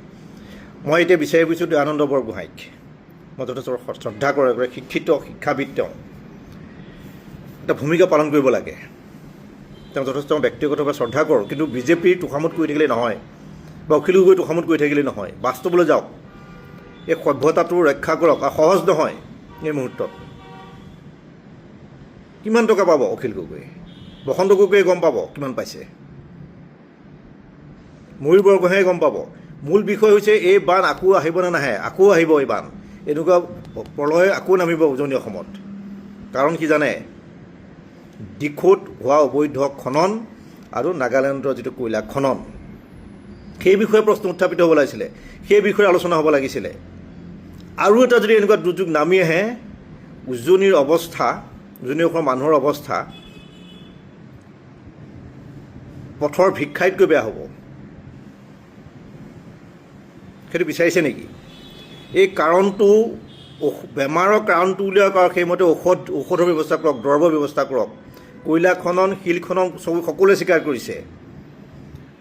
মই এতিয়া বিচাৰি ফুৰিছোঁ দয়ানন্দ বৰগোহাঁইক, মই যথেষ্ট শ্ৰদ্ধা কৰোঁ, শিক্ষিত শিক্ষাবিদ, তেওঁ এটা ভূমিকা পালন কৰিব লাগে, তেওঁ যথেষ্ট ব্যক্তিগতভাৱে শ্ৰদ্ধা কৰোঁ। কিন্তু বিজেপিৰ তোষামোদ কৰি থাকিলে নহয়, বা অখিল গগৈ তোষামোদ কৰি থাকিলে নহয়, বাস্তৱলৈ যাওক, এই সভ্যতাটো ৰক্ষা কৰক। আৰু সহজ নহয় এই মুহূৰ্তত। কিমান টকা পাব অখিল গগৈয়ে? বসন্ত গগৈয়ে গম পাব কিমান পাইছে, ময়ূৰ বৰগোহাঁয়ে গম পাব। মূল বিষয় হৈছে এই বান আকৌ আহিব নে নাহে, আকৌ আহিব এই বান, এনেকুৱা প্ৰলয় আকৌ নামিব উজনি অসমত। কাৰণ কি জানে, দিখৌত হোৱা অবৈধ খনন আৰু নাগালেণ্ডৰ যিটো কয়লা খনন, সেই বিষয়ে প্ৰশ্ন উত্থাপিত হ'ব লাগিছিলে, সেই বিষয়ে আলোচনা হ'ব লাগিছিলে। আৰু এটা যদি এনেকুৱা দুৰ্যোগ নামি আহে, উজনিৰ অৱস্থা, উজনি অসমৰ মানুহৰ অৱস্থা পথৰ ভিক্ষাইতকৈ বেয়া হ'ব। সেইটো বিচাৰিছে নেকি? এই কাৰণটো বেমাৰৰ কাৰণটো উলিয়াওক আৰু সেইমতে ঔষধৰ ব্যৱস্থা কৰক, দৰৱৰ ব্যৱস্থা কৰক। কয়লা খনন, শিল খনন সকলোৱে স্বীকাৰ কৰিছে।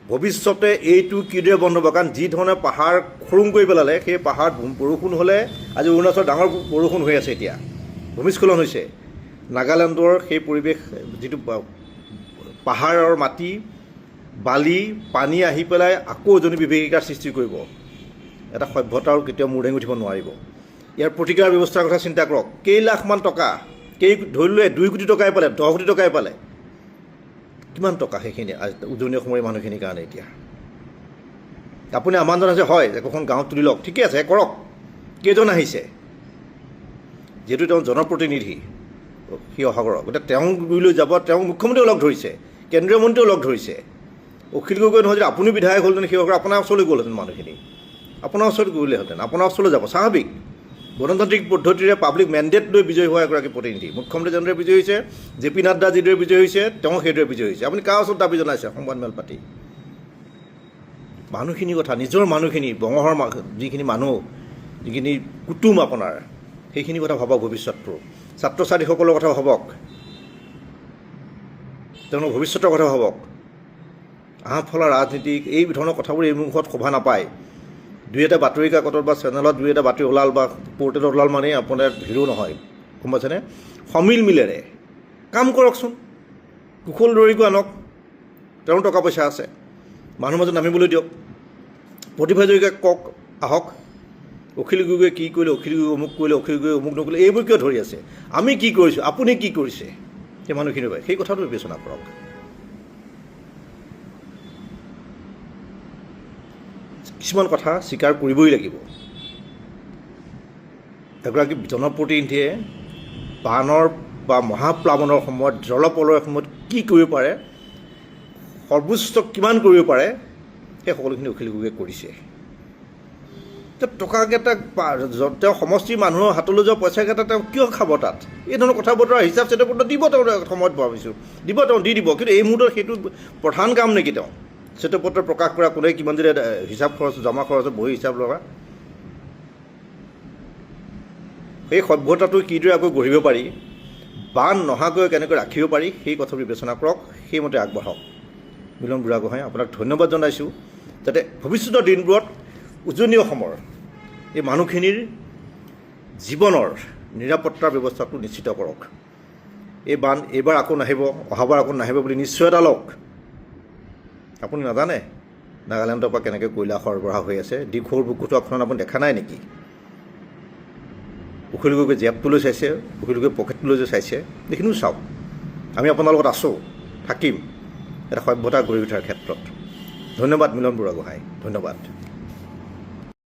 ভৱিষ্যতে এইটো কিদৰে বন্ধ হ'ব? কাৰণ যি ধৰণে পাহাৰ খুৰুং কৰি পেলালে, সেই পাহাৰত বৰষুণ হ'লে, আজি অৰুণাচলত ডাঙৰ বৰষুণ হৈ আছে, এতিয়া ভূমিস্খলন হৈছে। নাগালেণ্ডৰ সেই পৰিৱেশ, যিটো পাহাৰৰ মাটি, বালি, পানী আহি পেলাই আকৌ উজনি বিভীষিকাৰ সৃষ্টি কৰিব। এটা সভ্যতাৰ কেতিয়াও মূৰ দাঙি উঠিব নোৱাৰিব। ইয়াৰ প্ৰতিকাৰ ব্যৱস্থাৰ কথা চিন্তা কৰক। কেইলাখমান টকা, ধৰি লৈ 2 কোটি টকাই পালে, 10 কোটি টকাই পালে, কিমান টকা সেইখিনি উজনি অসমৰ মানুহখিনিৰ কাৰণে? এতিয়া আপুনি আমানজন আছে, হয়, একোখন গাঁৱত তুলি লওক, ঠিকে আছে, কৰক। কেইজন আহিছে? যিহেতু তেওঁ জনপ্ৰতিনিধি, সি অহা কৰক। গতিকে তেওঁ লৈ যাব, তেওঁ মুখ্যমন্ত্ৰীও লগ ধৰিছে, কেন্দ্ৰীয় মন্ত্ৰীও লগ ধৰিছে। অখিল গগৈ নহয় যদি আপুনি বিধায়ক হ'লহেঁতেন, সেইসকল আপোনাৰ ওচৰলৈ গ'লহেঁতেন, মানুহখিনি আপোনাৰ ওচৰত গ'লেহেঁতেন, আপোনাৰ ওচৰলৈ যাব, স্বাভাৱিক। গণতান্ত্ৰিক পদ্ধতিৰে পাব্লিক মেণ্ডেট লৈ বিজয়ী হোৱা এগৰাকী প্ৰতিনিধি। মুখ্যমন্ত্ৰী যেনেদৰে বিজয়ী হৈছে, জে পি নাড্ডা যিদৰে বিজয়ী হৈছে, তেওঁ সেইদৰে বিজয়ী হৈছে। আপুনি কাৰ ওচৰত দাবী জনাইছে সংবাদমেল পাতি? মানুহখিনিৰ কথা, নিজৰ মানুহখিনি, বঙহৰ যিখিনি মানুহ, যিখিনি কুটুম আপোনাৰ, সেইখিনি কথা ভাবক। ভৱিষ্যতটো ছাত্ৰ ছাত্ৰীসকলৰ কথা ভাবক, তেওঁলোকৰ ভৱিষ্যতৰ কথা ভাবক। আহফলা ৰাজনীতিক এই ধৰণৰ কথাবোৰ এই মুখত শোভা নাপায়। 2-এটা বাতৰি কাকতত বা চেনেলত 2-এটা বাতৰি ওলাল বা পৰ্টেলত ওলাল মানে আপোনাৰ হিৰো নহয়, গম পাইছেনে? সমিল মিলেৰে কাম কৰকচোন, কুশল দৰিকো আনক, তেওঁৰ টকা পইচা আছে, মানুহ মাজত নামিবলৈ দিয়ক। প্ৰতিভা জয়ীকে কওক, আহক। অখিল গগৈয়ে কি কৰিলে, অখিল গগৈ অমুক কৰিলে, অখিল গগৈ অমুক নকৰিলে, এইবোৰ কিয় ধৰি আছে? আমি কি কৰিছোঁ, আপুনি কি কৰিছে, সেই মানুহখিনিৰ বাবে সেই কথাটো বিবেচনা কৰক। কিছুমান কথা স্বীকাৰ কৰিবই লাগিব। এগৰাকী জনপ্ৰতিনিধিয়ে বানৰ বা মহাপ্লাৱনৰ সময়ত, জলপ্ৰলয়ৰ সময়ত কি কৰিব পাৰে, সৰ্বোচ্চ কিমান কৰিব পাৰে, সেই সকলোখিনি অখিল গগৈয়ে কৰিছে। টকাকেইটা তেওঁ সমষ্টিৰ মানুহৰ হাতলৈ যোৱা পইচাকেইটা তেওঁ কিয় খাব? তাত এই ধৰণৰ কথা বতৰা হিচাপ চেটপত্ৰ দিব, তেওঁ সময়ত ভাবিছোঁ দিব, তেওঁ দি দিব। কিন্তু এই মুহূৰ্তত সেইটো প্ৰধান কাম নেকি? তেওঁ শ্বেতপত্ৰ প্ৰকাশ কৰা, কোনে কিমান দিনে হিচাপ খৰচ, জমা খৰচ, বহি হিচাপ লগা, সেই সভ্যতাটো কিদৰে আকৌ গঢ়িব পাৰি, বান নহাকৈ কেনেকৈ ৰাখিব পাৰি, সেই কথা বিবেচনা কৰক, সেইমতে আগবাঢ়ক। মিলন বুঢ়াগোহাঁই আপোনাক ধন্যবাদ জনাইছোঁ, যাতে ভৱিষ্যতৰ দিনবোৰত উজনি অসমৰ এই মানুহখিনিৰ জীৱনৰ নিৰাপত্তাৰ ব্যৱস্থাটো নিশ্চিত কৰক। এই বান এইবাৰ আকৌ নাহিব, অহাবাৰ আকৌ নাহিব বুলি নিশ্চয়তা লওক। আপুনি নাজানে নাগালেণ্ডৰ পৰা কেনেকৈ কয়লা সৰবৰাহ হৈ আছে? দীঘল বুকুটোৱাখন আপুনি দেখা নাই নেকি? অখিল গগৈ জেপটোলৈ চাইছে, অখিল গগৈ পকেটটোলৈ যে চাইছে, সেইখিনিও চাওক। আমি আপোনাৰ লগত আছোঁ, থাকিম এটা সভ্যতা গঢ়ি উঠাৰ ক্ষেত্ৰত। ধন্যবাদ মিলন বুঢ়াগোহাঁই, ধন্যবাদ।